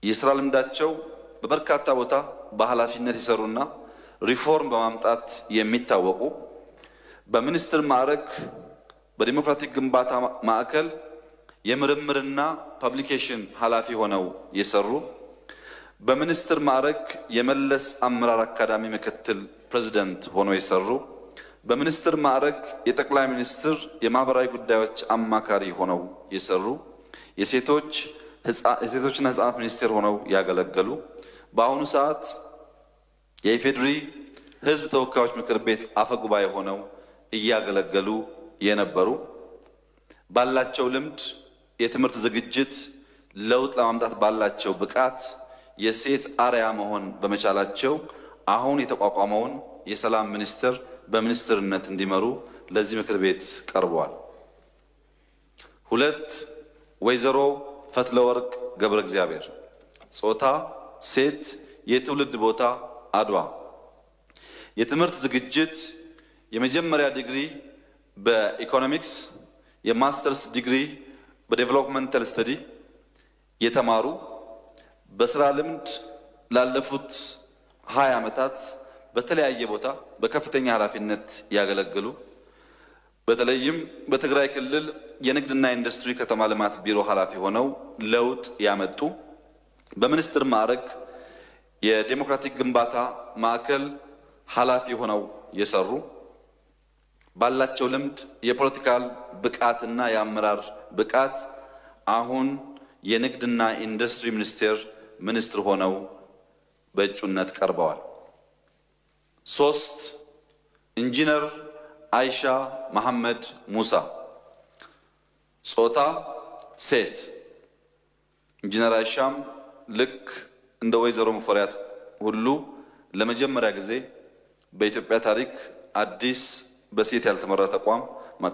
የሥራ ልምዳቸው በበርካታ ቦታ በኃላፊነት የሰሩና ሪፎርም በማምጣት የሚታወቁ በሚኒስትር ማዕረግ በዲሞክራቲክ ግንባታ ማዕከል የምርምርና ፐብሊኬሽን ኃላፊ ሆነው የሰሩ በሚኒስትር ማዕረግ የመለስ አመራር አካዳሚ ምክትል ፕሬዝዳንት ሆነው የሰሩ በሚኒስትር ማዕረግ የጠቅላይ ሚኒስትር የማህበራዊ ጉዳዮች አማካሪ ሆነው የሰሩ የሴቶችና ህፃናት ሚኒስቴር ሆነው ያገለገሉ በአሁኑ ሰዓት የኢፌዴሪ ህዝብ ተወካዮች ምክር ቤት አፈ ጉባኤ ሆነው እያገለገሉ የነበሩ ባላቸው ልምድ የትምህርት ዝግጅት ለውጥ ለማምጣት ባላቸው ብቃት የሴት አርያ መሆን በመቻላቸው አሁን የተቋቋመውን የሰላም ሚኒስቴር በሚኒስትርነት እንዲመሩ ለዚህ ምክር ቤት ቀርበዋል። 2 ወይዘሮ ፈትለወርቅ ገብረ እግዚአብሔር ጾታ ሴት፣ የትውልድ ቦታ አድዋ፣ የትምህርት ዝግጅት የመጀመሪያ ዲግሪ በኢኮኖሚክስ፣ የማስተርስ ዲግሪ በዴቨሎፕመንታል ስተዲ የተማሩ በስራ ልምድ ላለፉት 20 ዓመታት በተለያየ ቦታ በከፍተኛ ኃላፊነት ያገለገሉ በተለይም በትግራይ ክልል የንግድና ኢንዱስትሪ ከተማ ልማት ቢሮ ኃላፊ ሆነው ለውጥ ያመጡ በሚኒስትር ማዕረግ የዲሞክራቲክ ግንባታ ማዕከል ኃላፊ ሆነው የሰሩ ባላቸው ልምድ የፖለቲካል ብቃትና የአመራር ብቃት አሁን የንግድና ኢንዱስትሪ ሚኒስቴር ሚኒስትር ሆነው በእጩነት ቀርበዋል። 3 ኢንጂነር አይሻ መሐመድ ሙሳ ጾታ ሴት፣ ኢንጂነር አይሻም ልክ እንደ ወይዘሮ ሙፈሪያት ሁሉ ለመጀመሪያ ጊዜ በኢትዮጵያ ታሪክ አዲስ በሴት ያልተመራ ተቋም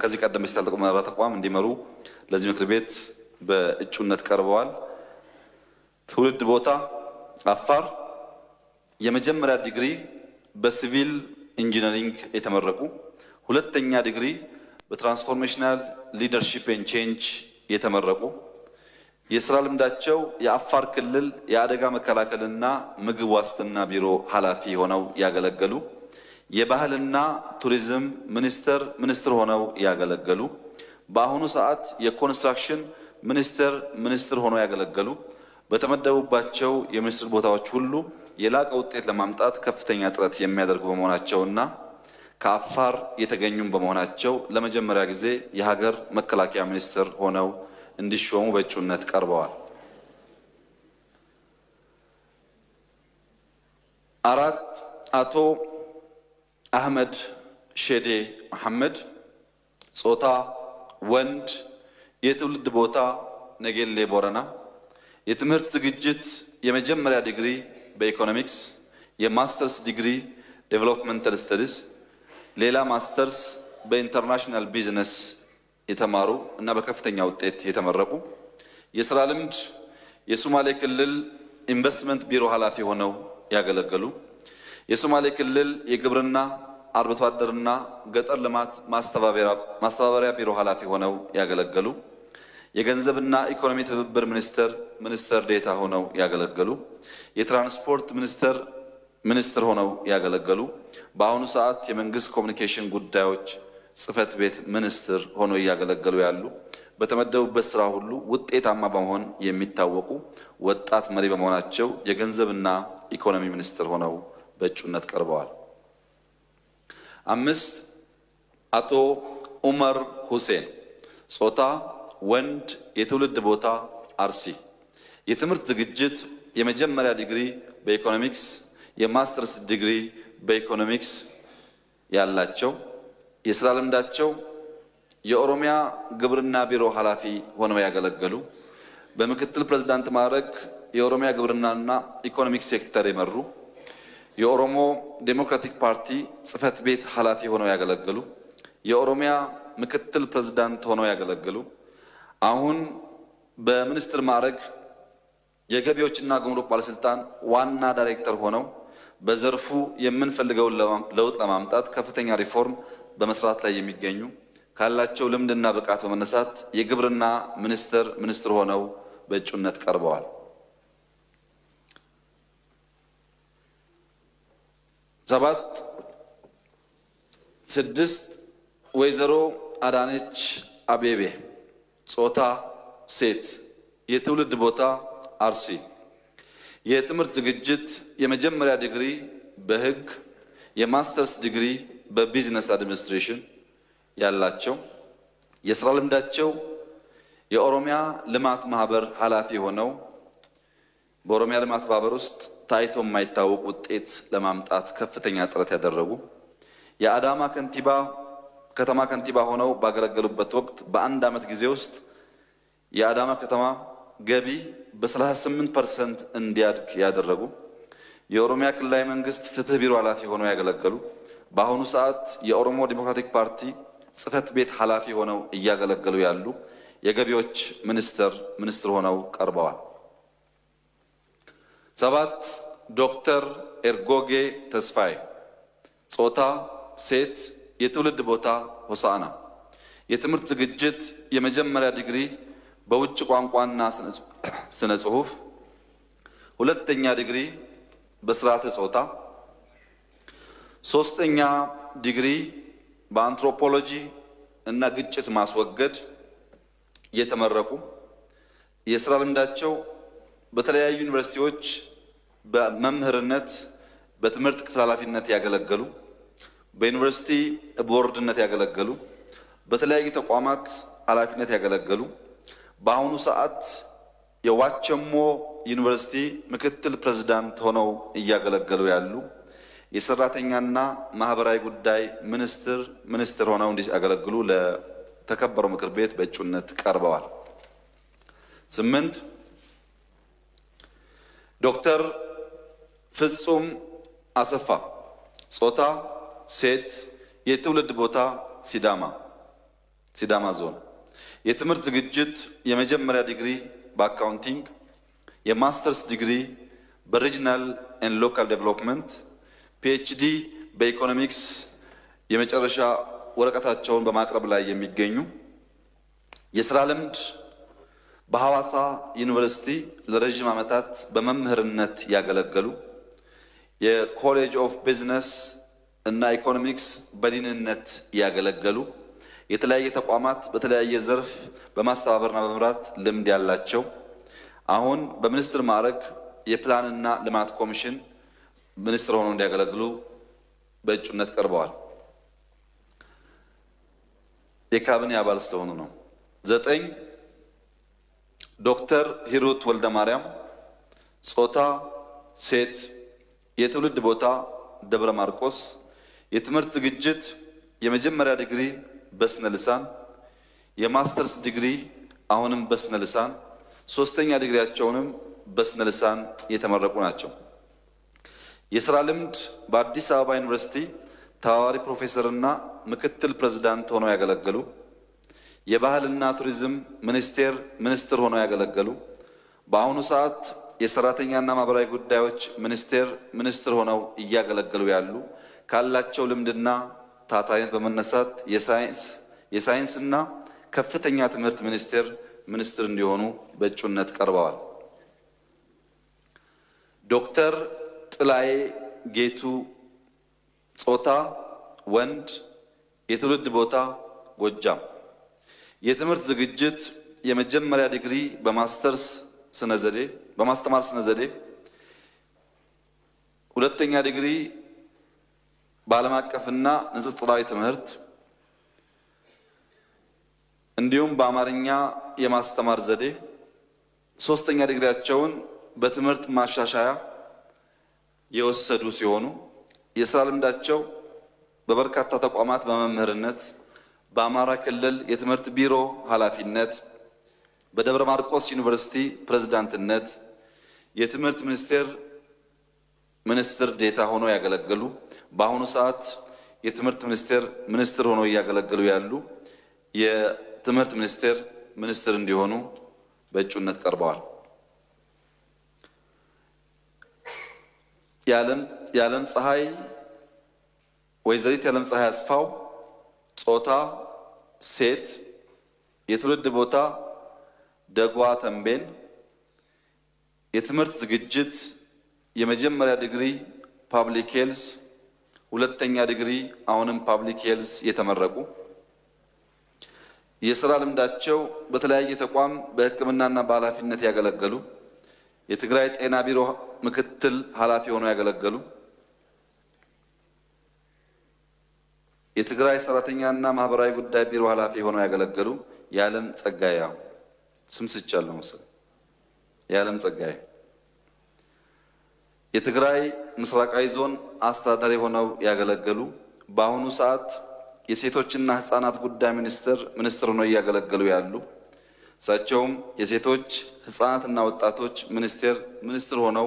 ከዚህ ቀደም በሴት ያልተመራ ተቋም እንዲመሩ ለዚህ ምክር ቤት በእጩነት ቀርበዋል። ትውልድ ቦታ አፋር፣ የመጀመሪያ ዲግሪ በሲቪል ኢንጂነሪንግ የተመረቁ፣ ሁለተኛ ዲግሪ በትራንስፎርሜሽናል ሊደርሺፕ ኤንድ ቼንጅ የተመረቁ የሥራ ልምዳቸው የአፋር ክልል የአደጋ መከላከልና ምግብ ዋስትና ቢሮ ኃላፊ ሆነው ያገለገሉ፣ የባህልና ቱሪዝም ሚኒስትር ሆነው ያገለገሉ፣ በአሁኑ ሰዓት የኮንስትራክሽን ሚኒስትር ሆነው ያገለገሉ፣ በተመደቡባቸው የሚኒስትር ቦታዎች ሁሉ የላቀ ውጤት ለማምጣት ከፍተኛ ጥረት የሚያደርጉ በመሆናቸውና ከአፋር የተገኙም በመሆናቸው ለመጀመሪያ ጊዜ የሀገር መከላከያ ሚኒስትር ሆነው እንዲሾሙ በእጩነት ቀርበዋል። 4 አቶ አህመድ ሼዴ መሐመድ ጾታ ወንድ፣ የትውልድ ቦታ ነጌሌ ቦረና፣ የትምህርት ዝግጅት የመጀመሪያ ዲግሪ በኢኮኖሚክስ፣ የማስተርስ ዲግሪ ዴቨሎፕመንታል ስተዲስ፣ ሌላ ማስተርስ በኢንተርናሽናል ቢዝነስ የተማሩ እና በከፍተኛ ውጤት የተመረቁ የሥራ ልምድ የሶማሌ ክልል ኢንቨስትመንት ቢሮ ኃላፊ ሆነው ያገለገሉ የሶማሌ ክልል የግብርና አርብቶ አደርና ገጠር ልማት ማስተባበሪያ ቢሮ ኃላፊ ሆነው ያገለገሉ የገንዘብና ኢኮኖሚ ትብብር ሚኒስተር ዴታ ሆነው ያገለገሉ የትራንስፖርት ሚኒስተር ሆነው ያገለገሉ በአሁኑ ሰዓት የመንግስት ኮሙኒኬሽን ጉዳዮች ጽህፈት ቤት ሚኒስትር ሆነው ያገለገሉ ያሉ በተመደቡበት ስራ ሁሉ ውጤታማ በመሆን የሚታወቁ ወጣት መሪ በመሆናቸው የገንዘብና ኢኮኖሚ ሚኒስትር ሆነው በእጩነት ቀርበዋል። 5 አቶ ኡመር ሁሴን ጾታ ወንድ የትውልድ ቦታ አርሲ የትምህርት ዝግጅት የመጀመሪያ ዲግሪ በኢኮኖሚክስ የማስተርስ ዲግሪ በኢኮኖሚክስ ያላቸው የሥራ ልምዳቸው የኦሮሚያ ግብርና ቢሮ ኃላፊ ሆነው ያገለገሉ በምክትል ፕሬዝዳንት ማዕረግ የኦሮሚያ ግብርናና ኢኮኖሚክስ ሴክተር የመሩ የኦሮሞ ዴሞክራቲክ ፓርቲ ጽህፈት ቤት ኃላፊ ሆነው ያገለገሉ የኦሮሚያ ምክትል ፕሬዝዳንት ሆነው ያገለገሉ አሁን በሚኒስትር ማዕረግ የገቢዎችና ጉምሩክ ባለስልጣን ዋና ዳይሬክተር ሆነው በዘርፉ የምንፈልገውን ለውጥ ለማምጣት ከፍተኛ ሪፎርም በመስራት ላይ የሚገኙ ካላቸው ልምድና ብቃት በመነሳት የግብርና ሚኒስትር ሆነው በእጩነት ቀርበዋል። 6 ወይዘሮ አዳነች አቤቤ ጾታ ሴት የትውልድ ቦታ አርሲ የትምህርት ዝግጅት የመጀመሪያ ዲግሪ በሕግ የማስተርስ ዲግሪ በቢዝነስ አድሚኒስትሬሽን ያላቸው የሥራ ልምዳቸው የኦሮሚያ ልማት ማህበር ኃላፊ ሆነው በኦሮሚያ ልማት ማህበር ውስጥ ታይቶ የማይታወቅ ውጤት ለማምጣት ከፍተኛ ጥረት ያደረጉ የአዳማ ከተማ ከንቲባ ሆነው ባገለገሉበት ወቅት በአንድ ዓመት ጊዜ ውስጥ የአዳማ ከተማ ገቢ በ38% እንዲያድግ ያደረጉ የኦሮሚያ ክልላዊ መንግስት ፍትህ ቢሮ ኃላፊ ሆነው ያገለገሉ በአሁኑ ሰዓት የኦሮሞ ዴሞክራቲክ ፓርቲ ጽህፈት ቤት ኃላፊ ሆነው እያገለገሉ ያሉ የገቢዎች ሚኒስትር ሆነው ቀርበዋል። 7 ዶክተር ኤርጎጌ ተስፋዬ ጾታ ሴት የትውልድ ቦታ ሆሳዕና የትምህርት ዝግጅት የመጀመሪያ ዲግሪ በውጭ ቋንቋና ስነ ጽሁፍ ሁለተኛ ዲግሪ በስርዓተ ጾታ 3ኛ ዲግሪ በአንትሮፖሎጂ እና ግጭት ማስወገድ የተመረቁ የሥራ ልምዳቸው በተለያዩ ዩኒቨርሲቲዎች በመምህርነት በትምህርት ክፍል ኃላፊነት ያገለገሉ በዩኒቨርሲቲ ቦርድነት ያገለገሉ በተለያዩ ተቋማት ኃላፊነት ያገለገሉ በአሁኑ ሰዓት የዋቸሞ ዩኒቨርሲቲ ምክትል ፕሬዝዳንት ሆነው እያገለገሉ ያሉ የሰራተኛና ማህበራዊ ጉዳይ ሚኒስትር ሆነው እንዲያገለግሉ ለተከበረው ምክር ቤት በእጩነት ቀርበዋል። 8 ዶክተር ፍጹም አሰፋ ጾታ ሴት የትውልድ ቦታ ሲዳማ ዞን የትምህርት ዝግጅት የመጀመሪያ ዲግሪ በአካውንቲንግ የማስተርስ ዲግሪ በሪጅናል ኤንድ ሎካል ዴቨሎፕመንት ፒኤችዲ በኢኮኖሚክስ የመጨረሻ ወረቀታቸውን በማቅረብ ላይ የሚገኙ የሥራ ልምድ በሐዋሳ ዩኒቨርሲቲ ለረጅም ዓመታት በመምህርነት ያገለገሉ የኮሌጅ ኦፍ ቢዝነስ እና ኢኮኖሚክስ በዲንነት ያገለገሉ የተለያየ ተቋማት በተለያየ ዘርፍ በማስተባበርና በመምራት ልምድ ያላቸው አሁን በሚኒስትር ማዕረግ የፕላንና ልማት ኮሚሽን ሚኒስትር ሆነው እንዲያገለግሉ በእጩነት ቀርበዋል። የካቢኔ አባል ስለሆኑ ነው። 9 ዶክተር ሂሩት ወልደማርያም ጾታ ሴት የትውልድ ቦታ ደብረ ማርቆስ የትምህርት ዝግጅት የመጀመሪያ ዲግሪ በስነ ልሳን የማስተርስ ዲግሪ አሁንም በስነ ልሳን 3ኛ ዲግሪያቸውንም በስነ ልሳን የተመረቁ ናቸው። የሥራ ልምድ በአዲስ አበባ ዩኒቨርሲቲ ተባባሪ ፕሮፌሰርና ምክትል ፕሬዝዳንት ሆነው ያገለገሉ፣ የባህልና ቱሪዝም ሚኒስትር ሆነው ያገለገሉ፣ በአሁኑ ሰዓት የሰራተኛና ማህበራዊ ጉዳዮች ሚኒስትር ሆነው እያገለገሉ ያሉ ካላቸው ልምድና ታታሪነት በመነሳት የሳይንስና ከፍተኛ ትምህርት ሚኒስትር እንዲሆኑ በእጩነት ቀርበዋል። ዶክተር ጥላዬ ጌቱ ጾታ ወንድ፣ የትውልድ ቦታ ጎጃም፣ የትምህርት ዝግጅት የመጀመሪያ ዲግሪ በማስተማር ስነ ዘዴ፣ ሁለተኛ ዲግሪ በዓለም አቀፍና ንጽጽራዊ ትምህርት እንዲሁም በአማርኛ የማስተማር ዘዴ፣ ሶስተኛ ዲግሪያቸውን በትምህርት ማሻሻያ የወሰዱ ሲሆኑ የሥራ ልምዳቸው በበርካታ ተቋማት በመምህርነት፣ በአማራ ክልል የትምህርት ቢሮ ኃላፊነት፣ በደብረ ማርቆስ ዩኒቨርሲቲ ፕሬዝዳንትነት፣ የትምህርት ሚኒስትር ዴታ ሆነው ያገለገሉ፣ በአሁኑ ሰዓት የትምህርት ሚኒስትር ሆነው እያገለገሉ ያሉ የትምህርት ሚኒስትር እንዲሆኑ በእጩነት ቀርበዋል። የዓለም ፀሐይ ወይዘሪት የዓለም ፀሐይ አስፋው ጾታ ሴት፣ የትውልድ ቦታ ደጓ ተንቤን፣ የትምህርት ዝግጅት የመጀመሪያ ዲግሪ ፓብሊክ ሄልዝ፣ ሁለተኛ ዲግሪ አሁንም ፓብሊክ ሄልዝ የተመረቁ፣ የሥራ ልምዳቸው በተለያየ ተቋም በሕክምናና በኃላፊነት ያገለገሉ፣ የትግራይ ጤና ቢሮ ምክትል ኃላፊ ሆነው ያገለገሉ፣ የትግራይ ሰራተኛና ማህበራዊ ጉዳይ ቢሮ ኃላፊ ሆነው ያገለገሉ የዓለም ጸጋዬ ስም ስቻለሁ መሰለኝ የዓለም ጸጋዬ፣ የትግራይ ምስራቃዊ ዞን አስተዳዳሪ ሆነው ያገለገሉ፣ በአሁኑ ሰዓት የሴቶችና ህፃናት ጉዳይ ሚኒስትር ሆነው እያገለገሉ ያሉ፣ እሳቸውም የሴቶች ህፃናትና ወጣቶች ሚኒስትር ሆነው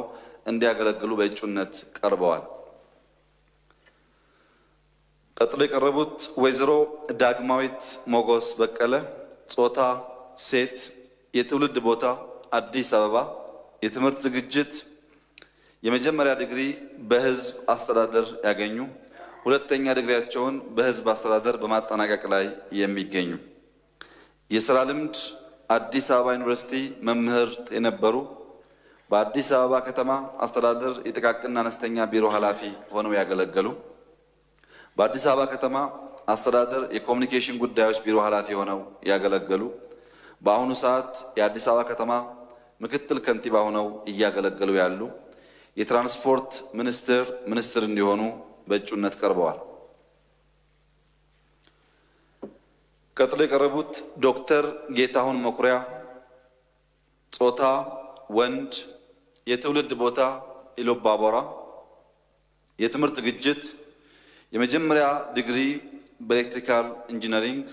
እንዲያገለግሉ በእጩነት ቀርበዋል። ቀጥሎ የቀረቡት ወይዘሮ ዳግማዊት ሞገስ በቀለ ጾታ ሴት፣ የትውልድ ቦታ አዲስ አበባ፣ የትምህርት ዝግጅት የመጀመሪያ ዲግሪ በህዝብ አስተዳደር ያገኙ፣ ሁለተኛ ዲግሪያቸውን በህዝብ አስተዳደር በማጠናቀቅ ላይ የሚገኙ፣ የሥራ ልምድ አዲስ አበባ ዩኒቨርሲቲ መምህር የነበሩ፣ በአዲስ አበባ ከተማ አስተዳደር የጥቃቅንና አነስተኛ ቢሮ ኃላፊ ሆነው ያገለገሉ፣ በአዲስ አበባ ከተማ አስተዳደር የኮሙኒኬሽን ጉዳዮች ቢሮ ኃላፊ ሆነው ያገለገሉ፣ በአሁኑ ሰዓት የአዲስ አበባ ከተማ ምክትል ከንቲባ ሆነው እያገለገሉ ያሉ፣ የትራንስፖርት ሚኒስትር እንዲሆኑ በእጩነት ቀርበዋል። ቀጥሎ የቀረቡት ዶክተር ጌታሁን መኩሪያ ጾታ ወንድ፣ የትውልድ ቦታ ኢሉባቦራ፣ የትምህርት ዝግጅት የመጀመሪያ ዲግሪ በኤሌክትሪካል ኢንጂነሪንግ፣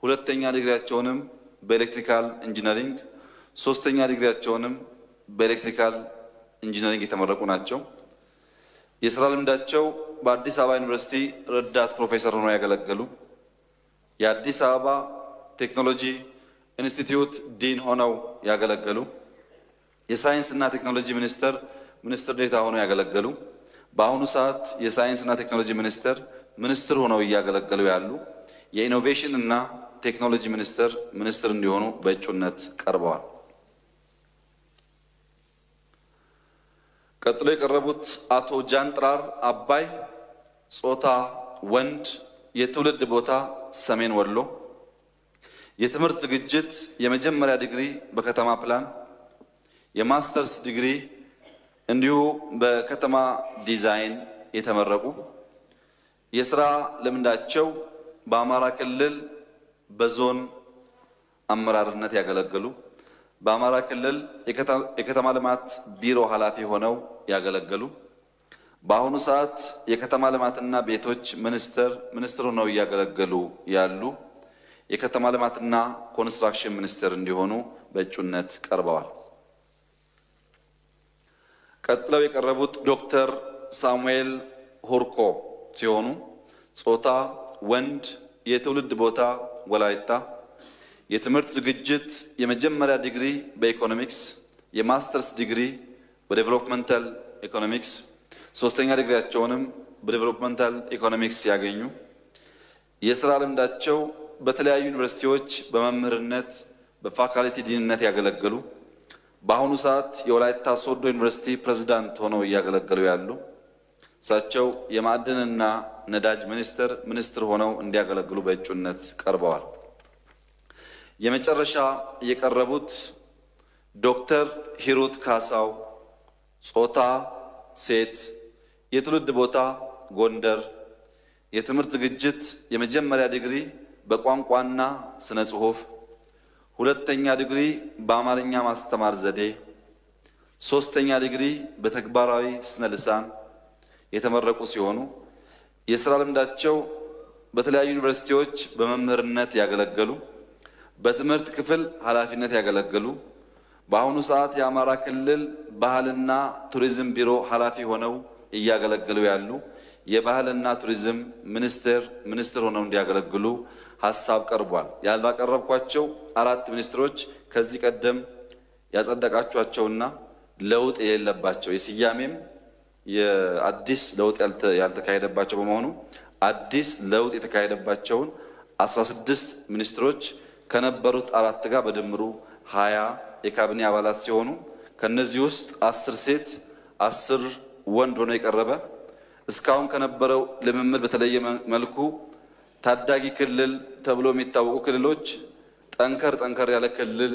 ሁለተኛ ዲግሪያቸውንም በኤሌክትሪካል ኢንጂነሪንግ፣ ሶስተኛ ዲግሪያቸውንም በኤሌክትሪካል ኢንጂነሪንግ የተመረቁ ናቸው። የሥራ ልምዳቸው በአዲስ አበባ ዩኒቨርሲቲ ረዳት ፕሮፌሰር ሆነው ያገለገሉ፣ የአዲስ አበባ ቴክኖሎጂ ኢንስቲትዩት ዲን ሆነው ያገለገሉ፣ የሳይንስና ቴክኖሎጂ ሚኒስትር ዴታ ሆነው ያገለገሉ፣ በአሁኑ ሰዓት የሳይንስና ቴክኖሎጂ ሚኒስትር ሆነው እያገለገሉ ያሉ፣ የኢኖቬሽን እና ቴክኖሎጂ ሚኒስትር እንዲሆኑ በእጩነት ቀርበዋል። ቀጥሎ የቀረቡት አቶ ጃንጥራር አባይ ጾታ ወንድ፣ የትውልድ ቦታ ሰሜን ወሎ፣ የትምህርት ዝግጅት የመጀመሪያ ዲግሪ በከተማ ፕላን፣ የማስተርስ ዲግሪ እንዲሁ በከተማ ዲዛይን የተመረቁ፣ የሥራ ልምዳቸው በአማራ ክልል በዞን አመራርነት ያገለገሉ፣ በአማራ ክልል የከተማ ልማት ቢሮ ኃላፊ ሆነው ያገለገሉ፣ በአሁኑ ሰዓት የከተማ ልማትና ቤቶች ሚኒስትር ሆነው እያገለገሉ ያሉ፣ የከተማ ልማትና ኮንስትራክሽን ሚኒስትር እንዲሆኑ በእጩነት ቀርበዋል። ቀጥለው የቀረቡት ዶክተር ሳሙኤል ሁርኮ ሲሆኑ ጾታ ወንድ፣ የትውልድ ቦታ ወላይታ፣ የትምህርት ዝግጅት የመጀመሪያ ዲግሪ በኢኮኖሚክስ፣ የማስተርስ ዲግሪ በዴቨሎፕመንታል ኢኮኖሚክስ፣ ሶስተኛ ዲግሪያቸውንም በዴቨሎፕመንታል ኢኮኖሚክስ ያገኙ የሥራ ልምዳቸው በተለያዩ ዩኒቨርሲቲዎች በመምህርነት በፋካልቲ ዲንነት ያገለገሉ በአሁኑ ሰዓት የወላይታ ሶዶ ዩኒቨርሲቲ ፕሬዝዳንት ሆነው እያገለገሉ ያሉ እሳቸው የማዕድንና ነዳጅ ሚኒስትር ሆነው እንዲያገለግሉ በእጩነት ቀርበዋል። የመጨረሻ የቀረቡት ዶክተር ሂሩት ካሳው ጾታ ሴት፣ የትውልድ ቦታ ጎንደር፣ የትምህርት ዝግጅት የመጀመሪያ ዲግሪ በቋንቋና ስነ ጽሑፍ፣ ሁለተኛ ዲግሪ በአማርኛ ማስተማር ዘዴ፣ ሶስተኛ ዲግሪ በተግባራዊ ስነ ልሳን የተመረቁ ሲሆኑ የሥራ ልምዳቸው በተለያዩ ዩኒቨርሲቲዎች በመምህርነት ያገለገሉ በትምህርት ክፍል ኃላፊነት ያገለገሉ በአሁኑ ሰዓት የአማራ ክልል ባህልና ቱሪዝም ቢሮ ኃላፊ ሆነው እያገለገሉ ያሉ የባህልና ቱሪዝም ሚኒስትር ሆነው እንዲያገለግሉ ሐሳብ ቀርቧል። ያላቀረብኳቸው 4 ሚኒስትሮች ከዚህ ቀደም ያጸደቃቸውና ለውጥ የሌለባቸው የስያሜም የአዲስ ለውጥ ያልተካሄደባቸው በመሆኑ አዲስ ለውጥ የተካሄደባቸውን 16 ሚኒስትሮች ከነበሩት 4 ጋር በድምሩ 20 የካቢኔ አባላት ሲሆኑ ከነዚህ ውስጥ 10 ሴት 10 ወንድ ሆኖ የቀረበ እስካሁን ከነበረው ልምምድ በተለየ መልኩ ታዳጊ ክልል ተብሎ የሚታወቁ ክልሎች ጠንከር ያለ ክልል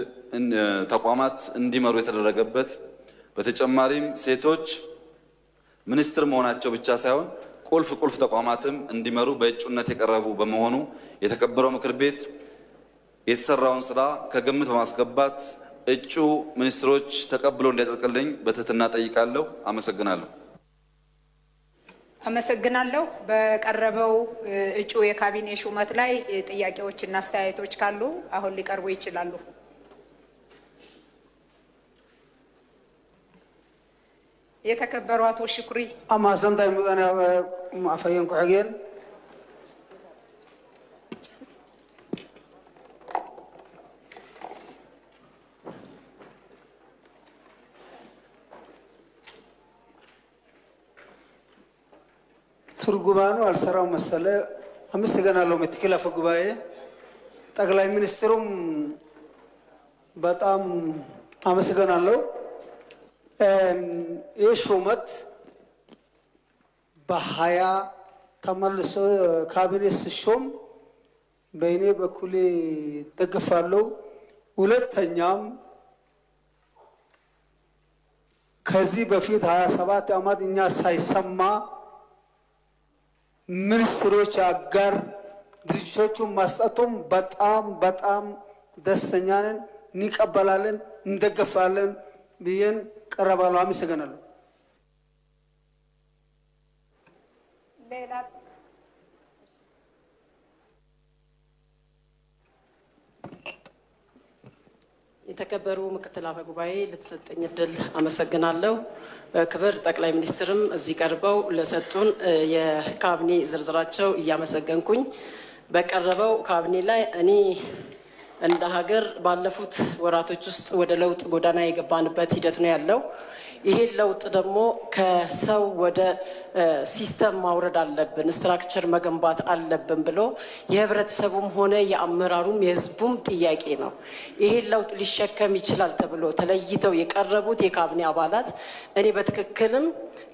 ተቋማት እንዲመሩ የተደረገበት በተጨማሪም ሴቶች ሚኒስትር መሆናቸው ብቻ ሳይሆን ቁልፍ ተቋማትም እንዲመሩ በእጩነት የቀረቡ በመሆኑ የተከበረው ምክር ቤት የተሰራውን ስራ ከግምት በማስገባት እጩ ሚኒስትሮች ተቀብሎ እንዲያጸድቅልኝ በትህትና ጠይቃለሁ። አመሰግናለሁ። አመሰግናለሁ። በቀረበው እጩ የካቢኔ ሹመት ላይ ጥያቄዎችና አስተያየቶች ካሉ አሁን ሊቀርቡ ይችላሉ። የተከበሩ አቶ ሽኩሪ አማሰንታይ ሙዳና ማፈየን ኩሐጌን ትርጉማኑ አልሰራው መሰለ አመሰግናለሁ። መትከላ ፈጉባኤ ጠቅላይ ሚኒስትሩም በጣም አመሰግናለሁ። የሹመት በሀያ ተመልሶ ካቢኔ ሲሾም በእኔ በኩል ደግፋለሁ። ሁለተኛም ከዚህ በፊት 27 ዓመት እኛ ሳይሰማ ሚኒስትሮች አጋር ድርጅቶቹን ማስጣቱም በጣም ደስተኛ ነን፣ እንቀበላለን፣ እንደገፋለን ብዬን ቀረባለሁ። አመሰግናለሁ። የተከበሩ ምክትል አፈ ጉባኤ ለተሰጠኝ እድል አመሰግናለሁ። ክብር ጠቅላይ ሚኒስትርም እዚህ ቀርበው ለሰጡን የካቢኔ ዝርዝራቸው እያመሰገንኩኝ በቀረበው ካቢኔ ላይ እኔ እንደ ሀገር ባለፉት ወራቶች ውስጥ ወደ ለውጥ ጎዳና የገባንበት ሂደት ነው ያለው። ይሄ ለውጥ ደግሞ ከሰው ወደ ሲስተም ማውረድ አለብን፣ ስትራክቸር መገንባት አለብን ብሎ የህብረተሰቡም ሆነ የአመራሩም የህዝቡም ጥያቄ ነው። ይሄ ለውጥ ሊሸከም ይችላል ተብሎ ተለይተው የቀረቡት የካቢኔ አባላት እኔ በትክክልም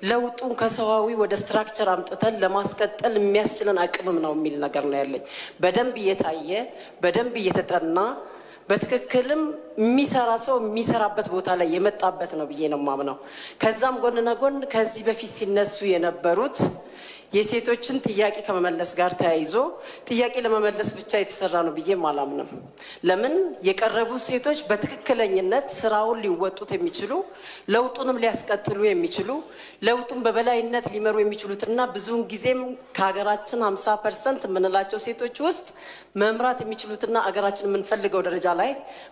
ለውጡን ከሰዋዊ ወደ ስትራክቸር አምጥተን ለማስቀጠል የሚያስችለን አቅምም ነው የሚል ነገር ነው ያለኝ። በደንብ እየታየ በደንብ እየተጠና በትክክልም የሚሰራ ሰው የሚሰራበት ቦታ ላይ የመጣበት ነው ብዬ ነው የማምነው። ከዛም ጎን ለጎን ከዚህ በፊት ሲነሱ የነበሩት የሴቶችን ጥያቄ ከመመለስ ጋር ተያይዞ ጥያቄ ለመመለስ ብቻ የተሰራ ነው ብዬ አላምንም። ለምን የቀረቡት ሴቶች በትክክለኝነት ስራውን ሊወጡት የሚችሉ ለውጡንም ሊያስቀጥሉ የሚችሉ ለውጡን በበላይነት ሊመሩ የሚችሉትና ብዙውን ጊዜም ከሀገራችን 50% የምንላቸው ሴቶች ውስጥ መምራት የሚችሉትና አገራችን የምንፈልገው ደረጃ ላይ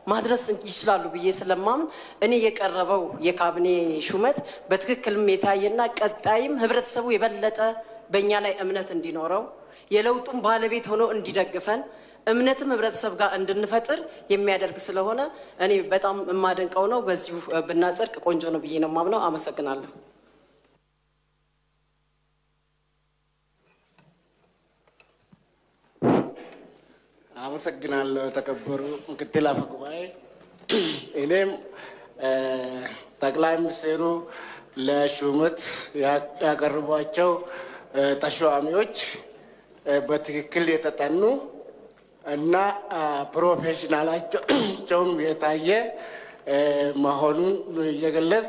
ማድረስ ይችላሉ ብዬ ስለማምን እኔ የቀረበው የካቢኔ ሹመት በትክክልም የታየና ቀጣይም ህብረተሰቡ የበለጠ በእኛ ላይ እምነት እንዲኖረው የለውጡን ባለቤት ሆኖ እንዲደግፈን እምነትም ህብረተሰብ ጋር እንድንፈጥር የሚያደርግ ስለሆነ እኔ በጣም የማደንቀው ነው። በዚሁ ብናጸድቅ ቆንጆ ነው ብዬ ነው የማምነው። አመሰግናለሁ። አመሰግናለሁ ተከበሩ ምክትል አፈ ጉባኤ። እኔም ጠቅላይ ሚኒስትሩ ለሹመት ያቀርቧቸው ተሿሚዎች በትክክል የተጠኑ እና ፕሮፌሽናላቸውም የታየ መሆኑን እየገለጽ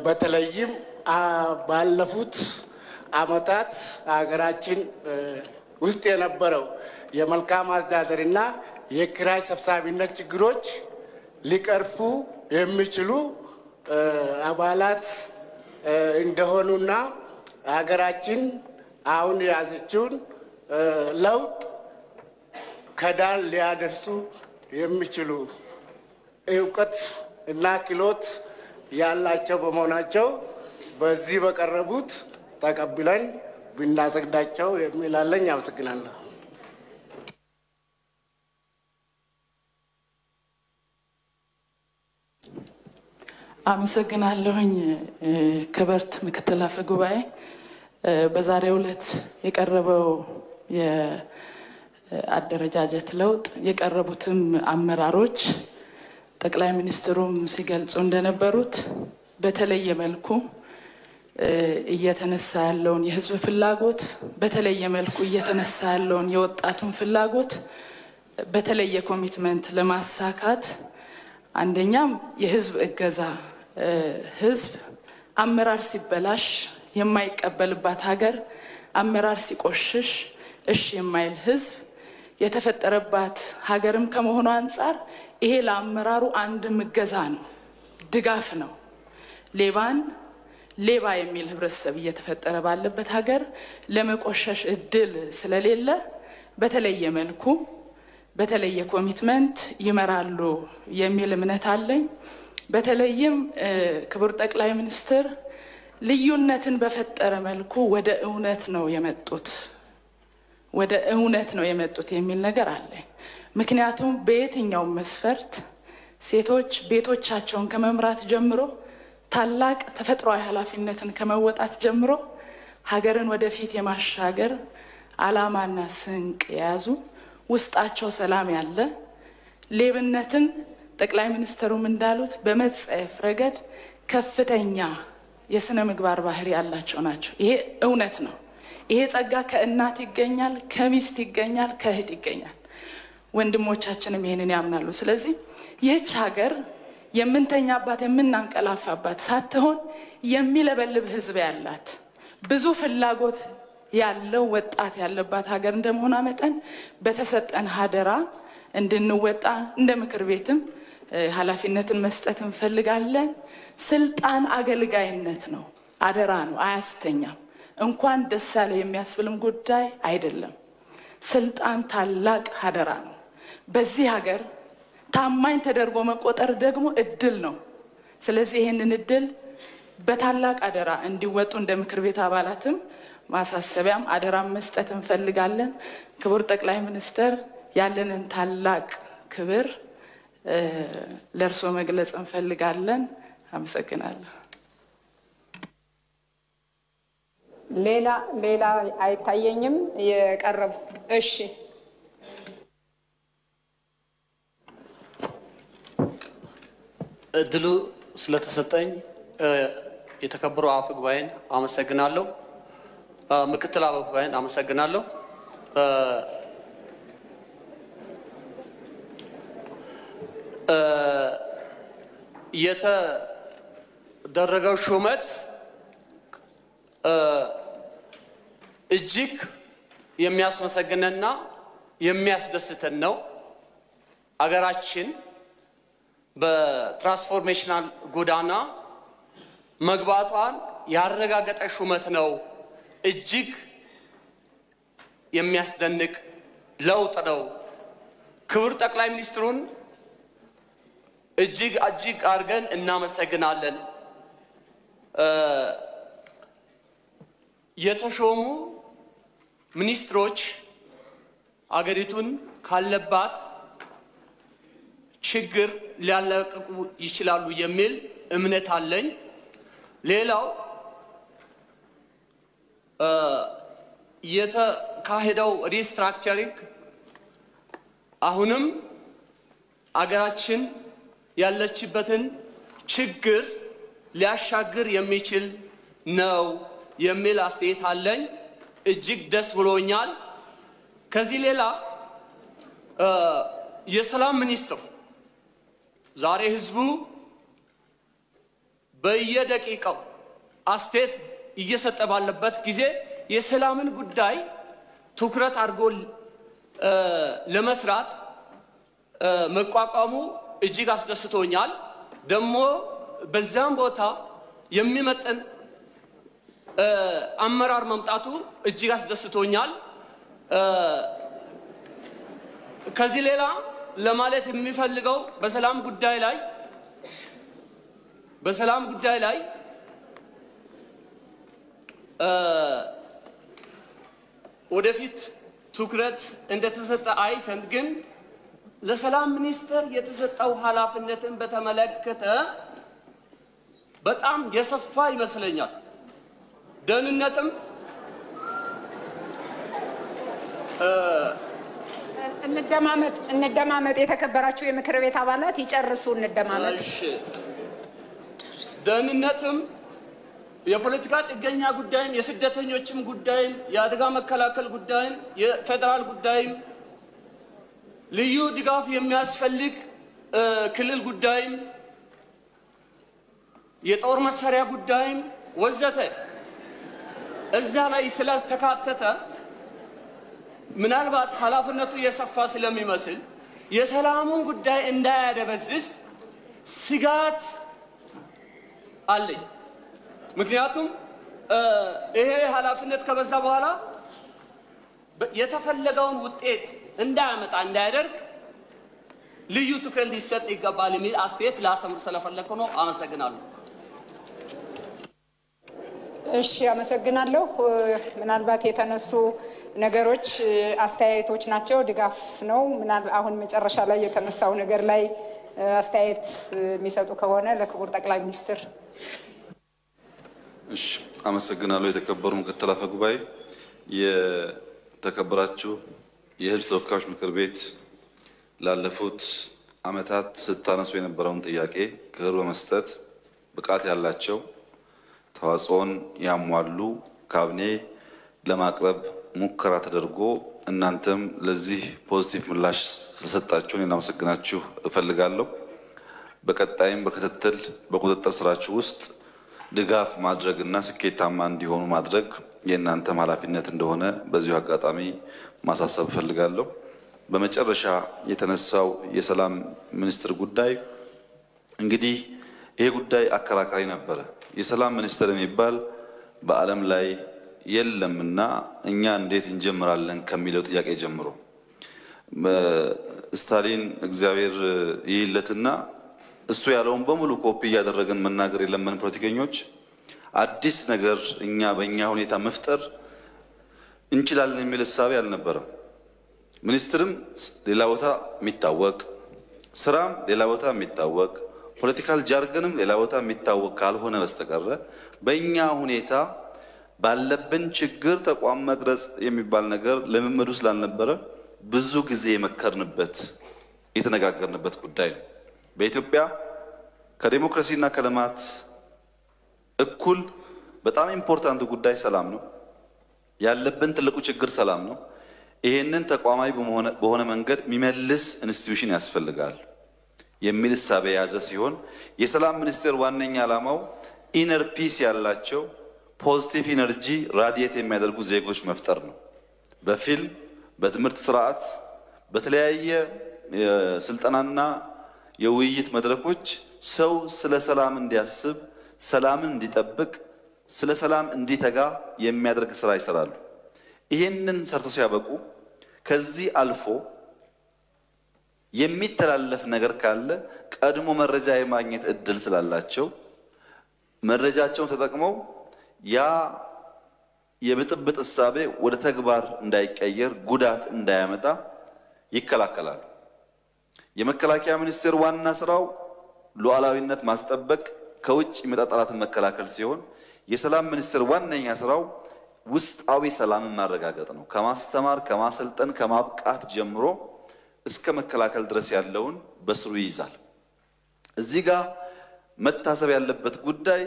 በተለይም ባለፉት ዓመታት ሀገራችን ውስጥ የነበረው የመልካም አስተዳደርና የኪራይ ሰብሳቢነት ችግሮች ሊቀርፉ የሚችሉ አባላት እንደሆኑና ሀገራችን አሁን የያዘችውን ለውጥ ከዳር ሊያደርሱ የሚችሉ እውቀት እና ክህሎት ያላቸው በመሆናቸው በዚህ በቀረቡት ተቀብለን ብናጸድቃቸው የሚላለኝ። አመሰግናለሁ። አመሰግናለሁኝ ክብርት ምክትል አፈ ጉባኤ። በዛሬው ዕለት የቀረበው የአደረጃጀት ለውጥ የቀረቡትም አመራሮች ጠቅላይ ሚኒስትሩም ሲገልጹ እንደነበሩት በተለየ መልኩ እየተነሳ ያለውን የህዝብ ፍላጎት፣ በተለየ መልኩ እየተነሳ ያለውን የወጣቱን ፍላጎት በተለየ ኮሚትመንት ለማሳካት አንደኛም የህዝብ እገዛ፣ ህዝብ አመራር ሲበላሽ የማይቀበልባት ሀገር፣ አመራር ሲቆሽሽ እሺ የማይል ህዝብ የተፈጠረባት ሀገርም ከመሆኑ አንፃር ይሄ ለአመራሩ አንድም እገዛ ነው፣ ድጋፍ ነው። ሌባን ሌባ የሚል ህብረተሰብ እየተፈጠረ ባለበት ሀገር ለመቆሸሽ እድል ስለሌለ በተለየ መልኩ በተለየ ኮሚትመንት ይመራሉ የሚል እምነት አለኝ። በተለይም ክቡር ጠቅላይ ሚኒስትር ልዩነትን በፈጠረ መልኩ ወደ እውነት ነው የመጡት የሚል ነገር አለኝ። ምክንያቱም በየትኛው መስፈርት ሴቶች ቤቶቻቸውን ከመምራት ጀምሮ ታላቅ ተፈጥሯዊ ኃላፊነትን ከመወጣት ጀምሮ ሀገርን ወደፊት የማሻገር ዓላማና ስንቅ የያዙ ውስጣቸው ሰላም ያለ ሌብነትን ጠቅላይ ሚኒስትሩም እንዳሉት በመጸየፍ ረገድ ከፍተኛ የስነ ምግባር ባህሪ ያላቸው ናቸው። ይሄ እውነት ነው። ይሄ ጸጋ ከእናት ይገኛል፣ ከሚስት ይገኛል፣ ከእህት ይገኛል። ወንድሞቻችንም ይሄንን ያምናሉ። ስለዚህ ይህች ሀገር የምንተኛባት የምናንቀላፋባት ሳትሆን የሚለበልብ ህዝብ ያላት ብዙ ፍላጎት ያለው ወጣት ያለባት ሀገር እንደመሆኗ መጠን በተሰጠን ሀደራ እንድንወጣ እንደ ምክር ቤትም ኃላፊነትን መስጠት እንፈልጋለን። ስልጣን አገልጋይነት ነው፣ አደራ ነው፣ አያስተኛም። እንኳን ደስ ያለ የሚያስብልም ጉዳይ አይደለም። ስልጣን ታላቅ ሀደራ ነው። በዚህ ሀገር ታማኝ ተደርጎ መቆጠር ደግሞ እድል ነው። ስለዚህ ይሄንን እድል በታላቅ አደራ እንዲወጡ እንደ ምክር ቤት አባላትም ማሳሰቢያም አደራም መስጠት እንፈልጋለን። ክቡር ጠቅላይ ሚኒስትር ያለንን ታላቅ ክብር ለእርሶ መግለጽ እንፈልጋለን። አመሰግናለሁ። ሌላ አይታየኝም የቀረቡ። እሺ እድሉ ስለተሰጠኝ የተከበሩ አፈ ጉባኤን አመሰግናለሁ። ምክትል አፈ ጉባኤን አመሰግናለሁ። የተደረገው ሹመት እጅግ የሚያስመሰግነና የሚያስደስተን ነው። አገራችን በትራንስፎርሜሽናል ጎዳና መግባቷን ያረጋገጠ ሹመት ነው። እጅግ የሚያስደንቅ ለውጥ ነው። ክቡር ጠቅላይ ሚኒስትሩን እጅግ አድርገን እናመሰግናለን። የተሾሙ ሚኒስትሮች አገሪቱን ካለባት ችግር ሊያላቅቁ ይችላሉ የሚል እምነት አለኝ። ሌላው የተካሄደው ሪስትራክቸሪንግ አሁንም አገራችን ያለችበትን ችግር ሊያሻግር የሚችል ነው የሚል አስተያየት አለኝ። እጅግ ደስ ብሎኛል። ከዚህ ሌላ የሰላም ሚኒስትር ዛሬ ህዝቡ በየደቂቃው አስተያየት እየሰጠ ባለበት ጊዜ የሰላምን ጉዳይ ትኩረት አድርጎ ለመስራት መቋቋሙ እጅግ አስደስቶኛል። ደግሞ በዛም ቦታ የሚመጥን አመራር መምጣቱ እጅግ አስደስቶኛል። ከዚህ ሌላ ለማለት የሚፈልገው በሰላም ጉዳይ ላይ ወደፊት ትኩረት እንደተሰጠ አይተን ግን ለሰላም ሚኒስቴር የተሰጠው ኃላፊነትን በተመለከተ በጣም የሰፋ ይመስለኛል። ደህንነትም እንደማመጥ የተከበራችሁ የምክር ቤት አባላት ይጨርሱ። እንደማመጥ ደህንነትም የፖለቲካ ጥገኛ ጉዳይም የስደተኞችም ጉዳይም የአደጋ መከላከል ጉዳይም የፌደራል ጉዳይም ልዩ ድጋፍ የሚያስፈልግ ክልል ጉዳይም የጦር መሳሪያ ጉዳይም ወዘተ እዛ ላይ ስለተካተተ ምናልባት ኃላፊነቱ የሰፋ ስለሚመስል የሰላሙን ጉዳይ እንዳያደበዝዝ ስጋት አለኝ። ምክንያቱም ይሄ ኃላፊነት ከበዛ በኋላ የተፈለገውን ውጤት እንዳያመጣ እንዳያደርግ ልዩ ትኩረት ሊሰጥ ይገባል የሚል አስተያየት ላሰምር ስለፈለኩ ነው። አመሰግናለሁ። እሺ፣ አመሰግናለሁ። ምናልባት የተነሱ ነገሮች አስተያየቶች ናቸው፣ ድጋፍ ነው። አሁን መጨረሻ ላይ የተነሳው ነገር ላይ አስተያየት የሚሰጡ ከሆነ ለክቡር ጠቅላይ ሚኒስትር። እሺ፣ አመሰግናለሁ። የተከበሩ ምክትል አፈ ጉባኤ፣ የተከበራችሁ የሕዝብ ተወካዮች ምክር ቤት ላለፉት ዓመታት ስታነሱ የነበረውን ጥያቄ ክብር በመስጠት ብቃት ያላቸው ተዋጽኦን ያሟሉ ካቢኔ ለማቅረብ ሙከራ ተደርጎ እናንተም ለዚህ ፖዚቲቭ ምላሽ ስለሰጣችሁን እናመሰግናችሁ እፈልጋለሁ። በቀጣይም በክትትል በቁጥጥር ስራችሁ ውስጥ ድጋፍ ማድረግና ስኬታማ እንዲሆኑ ማድረግ የእናንተም ኃላፊነት እንደሆነ በዚሁ አጋጣሚ ማሳሰብ እፈልጋለሁ። በመጨረሻ የተነሳው የሰላም ሚኒስትር ጉዳይ እንግዲህ ይሄ ጉዳይ አከራካሪ ነበረ። የሰላም ሚኒስትር የሚባል በዓለም ላይ የለምና እኛ እንዴት እንጀምራለን ከሚለው ጥያቄ ጀምሮ ስታሊን እግዚአብሔር ይይለትና እሱ ያለውን በሙሉ ኮፒ እያደረገን መናገር የለምን ፖለቲከኞች አዲስ ነገር እኛ በእኛ ሁኔታ መፍጠር እንችላለን የሚል እሳቤ አልነበረም። ሚኒስትርም ሌላ ቦታ የሚታወቅ ስራም ሌላ ቦታ የሚታወቅ ፖለቲካል ጃርገንም ሌላ ቦታ የሚታወቅ ካልሆነ በስተቀር በእኛ ሁኔታ ባለብን ችግር ተቋም መቅረጽ የሚባል ነገር ልምምዱ ስላልነበረ ብዙ ጊዜ የመከርንበት የተነጋገርንበት ጉዳይ ነው። በኢትዮጵያ ከዲሞክራሲና ከልማት እኩል በጣም ኢምፖርታንት ጉዳይ ሰላም ነው። ያለብን ትልቁ ችግር ሰላም ነው። ይሄንን ተቋማዊ በሆነ መንገድ የሚመልስ ኢንስቲትዩሽን ያስፈልጋል የሚል እሳቤ የያዘ ሲሆን የሰላም ሚኒስቴር ዋነኛ ዓላማው ኢነር ፒስ ያላቸው ፖዚቲቭ ኢነርጂ ራዲየት የሚያደርጉ ዜጎች መፍጠር ነው። በፊልም በትምህርት ስርዓት በተለያየ ስልጠናና የውይይት መድረኮች ሰው ስለ ሰላም እንዲያስብ፣ ሰላምን እንዲጠብቅ፣ ስለ ሰላም እንዲተጋ የሚያደርግ ስራ ይሰራሉ። ይሄንን ሰርተው ሲያበቁ ከዚህ አልፎ የሚተላለፍ ነገር ካለ ቀድሞ መረጃ የማግኘት እድል ስላላቸው መረጃቸውን ተጠቅመው ያ የብጥብጥ እሳቤ ወደ ተግባር እንዳይቀየር ጉዳት እንዳያመጣ ይከላከላል። የመከላከያ ሚኒስቴር ዋና ስራው ሉዓላዊነት ማስጠበቅ፣ ከውጭ የሚመጣ ጠላትን መከላከል ሲሆን የሰላም ሚኒስቴር ዋነኛ ስራው ውስጣዊ ሰላምን ማረጋገጥ ነው። ከማስተማር፣ ከማሰልጠን፣ ከማብቃት ጀምሮ እስከ መከላከል ድረስ ያለውን በስሩ ይይዛል። እዚህ ጋር መታሰብ ያለበት ጉዳይ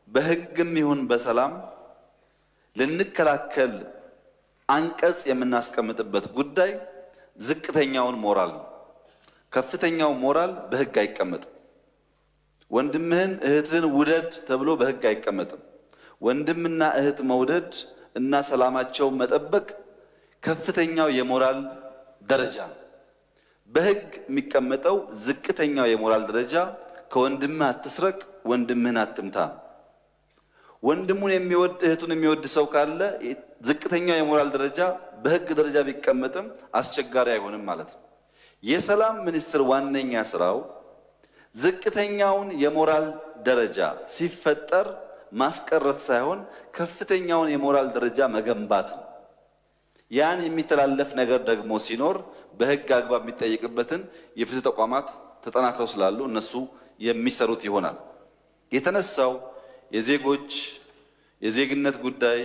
በህግም ይሁን በሰላም ልንከላከል አንቀጽ የምናስቀምጥበት ጉዳይ ዝቅተኛውን ሞራል ነው። ከፍተኛው ሞራል በህግ አይቀመጥም። ወንድምህን እህትህን ውደድ ተብሎ በህግ አይቀመጥም። ወንድምና እህት መውደድ እና ሰላማቸው መጠበቅ ከፍተኛው የሞራል ደረጃ ነው። በህግ የሚቀመጠው ዝቅተኛው የሞራል ደረጃ ከወንድምህ አትስረቅ፣ ወንድምህን አትምታ። ወንድሙን የሚወድ እህቱን የሚወድ ሰው ካለ ዝቅተኛው የሞራል ደረጃ በህግ ደረጃ ቢቀመጥም አስቸጋሪ አይሆንም ማለት ነው። የሰላም ሚኒስቴር ዋነኛ ስራው ዝቅተኛውን የሞራል ደረጃ ሲፈጠር ማስቀረት ሳይሆን ከፍተኛውን የሞራል ደረጃ መገንባት ነው። ያን የሚተላለፍ ነገር ደግሞ ሲኖር በህግ አግባብ የሚጠየቅበትን የፍትህ ተቋማት ተጠናክረው ስላሉ እነሱ የሚሰሩት ይሆናል። የተነሳው የዜጎች የዜግነት ጉዳይ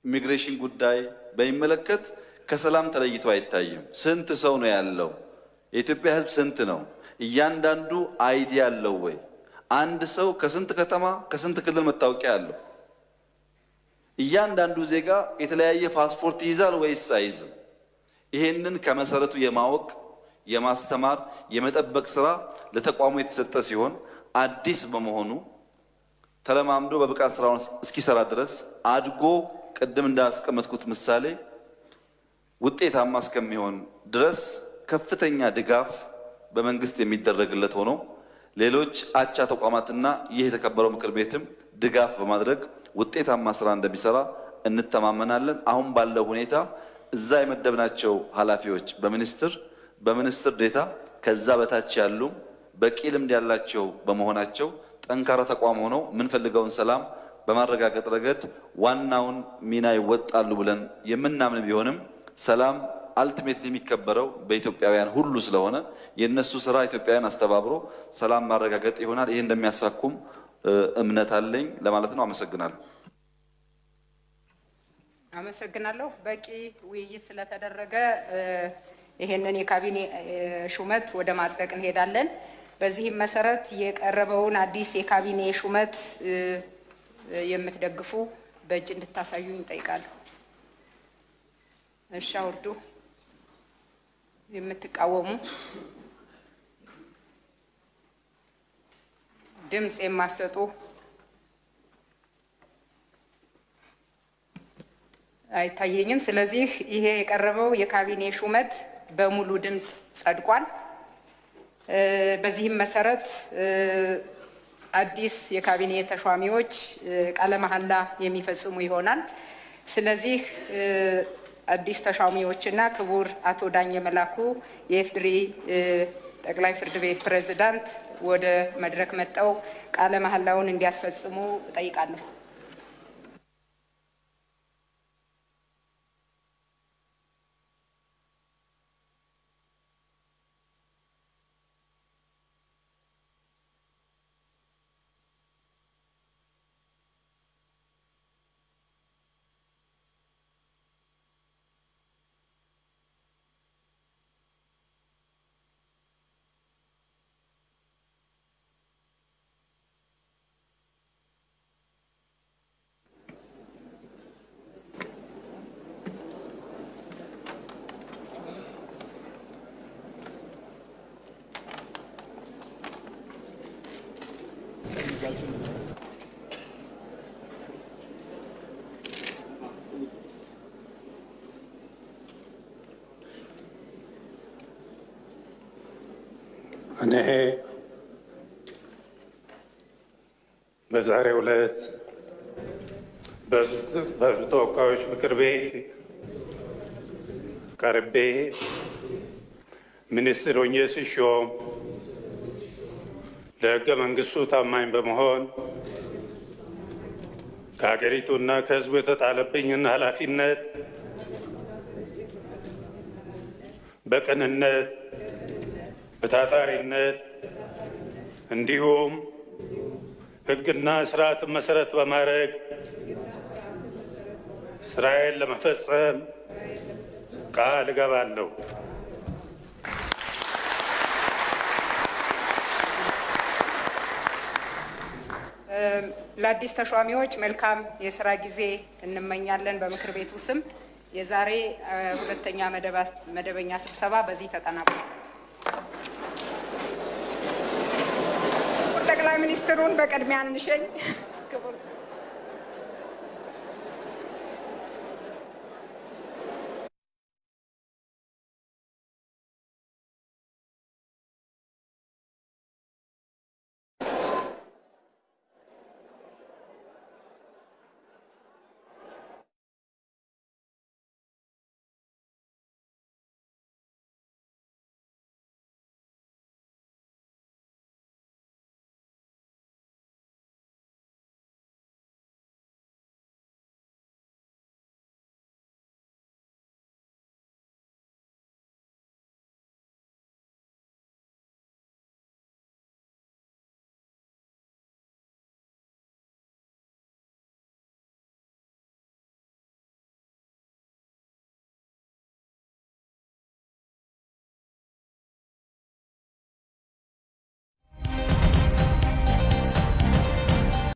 የኢሚግሬሽን ጉዳይ በሚመለከት ከሰላም ተለይቶ አይታይም። ስንት ሰው ነው ያለው? የኢትዮጵያ ህዝብ ስንት ነው? እያንዳንዱ አይዲ ያለው ወይ? አንድ ሰው ከስንት ከተማ ከስንት ክልል መታወቂያ ያለው? እያንዳንዱ ዜጋ የተለያየ ፓስፖርት ይይዛል ወይስ አይዝም? ይሄንን ከመሰረቱ የማወቅ የማስተማር የመጠበቅ ስራ ለተቋሙ የተሰጠ ሲሆን አዲስ በመሆኑ ተለማምዶ በብቃት ስራውን እስኪሰራ ድረስ አድጎ ቅድም እንዳስቀመጥኩት ምሳሌ ውጤታማ እስከሚሆን ድረስ ከፍተኛ ድጋፍ በመንግስት የሚደረግለት ሆኖ ሌሎች አቻ ተቋማትና ይህ የተከበረው ምክር ቤትም ድጋፍ በማድረግ ውጤታማ ስራ እንደሚሰራ እንተማመናለን። አሁን ባለው ሁኔታ እዛ የመደብናቸው ኃላፊዎች በሚኒስትር ዴታ ከዛ በታች ያሉ በቂ ልምድ ያላቸው በመሆናቸው ጠንካራ ተቋም ሆነው የምንፈልገውን ሰላም በማረጋገጥ ረገድ ዋናውን ሚና ይወጣሉ ብለን የምናምን ቢሆንም ሰላም አልቲሜትሊ የሚከበረው በኢትዮጵያውያን ሁሉ ስለሆነ የነሱ ስራ ኢትዮጵያውያን አስተባብሮ ሰላም ማረጋገጥ ይሆናል። ይሄ እንደሚያሳኩም እምነት አለኝ ለማለት ነው። አመሰግናለሁ። በቂ ውይይት ስለተደረገ ይሄንን የካቢኔ ሹመት ወደ ማጽደቅ እንሄዳለን። በዚህም መሰረት የቀረበውን አዲስ የካቢኔ ሹመት የምትደግፉ በእጅ እንድታሳዩኝ እንጠይቃለሁ። እሺ፣ አውርዱ። የምትቃወሙ ድምጽ የማሰጡ አይታየኝም። ስለዚህ ይሄ የቀረበው የካቢኔ ሹመት በሙሉ ድምጽ ጸድቋል። በዚህም መሰረት አዲስ የካቢኔ ተሿሚዎች ቃለ መሐላ የሚፈጽሙ ይሆናል። ስለዚህ አዲስ ተሿሚዎችና ክቡር አቶ ዳኘ መላኩ የኢፌዴሪ ጠቅላይ ፍርድ ቤት ፕሬዝዳንት ወደ መድረክ መጥተው ቃለ መሐላውን እንዲያስፈጽሙ እጠይቃለሁ። እኔ በዛሬው ዕለት በሕዝብ ተወካዮች ምክር ቤት ቀርቤ ሚኒስትር ሆኜ ስሾም ለሕገ መንግሥቱ ታማኝ በመሆን ከሀገሪቱና ከሕዝቡ የተጣለብኝን ኃላፊነት በቅንነት በታታሪነት እንዲሁም ሕግና ስርዓትን መሰረት በማድረግ ስራዬን ለመፈጸም ቃል እገባለሁ። ለአዲስ ተሿሚዎች መልካም የስራ ጊዜ እንመኛለን። በምክር ቤቱ ስም የዛሬ ሁለተኛ መደበኛ ስብሰባ በዚህ ተጠናቋል። ጠቅላይ ሚኒስትሩን በቅድሚያ እንሸኝ።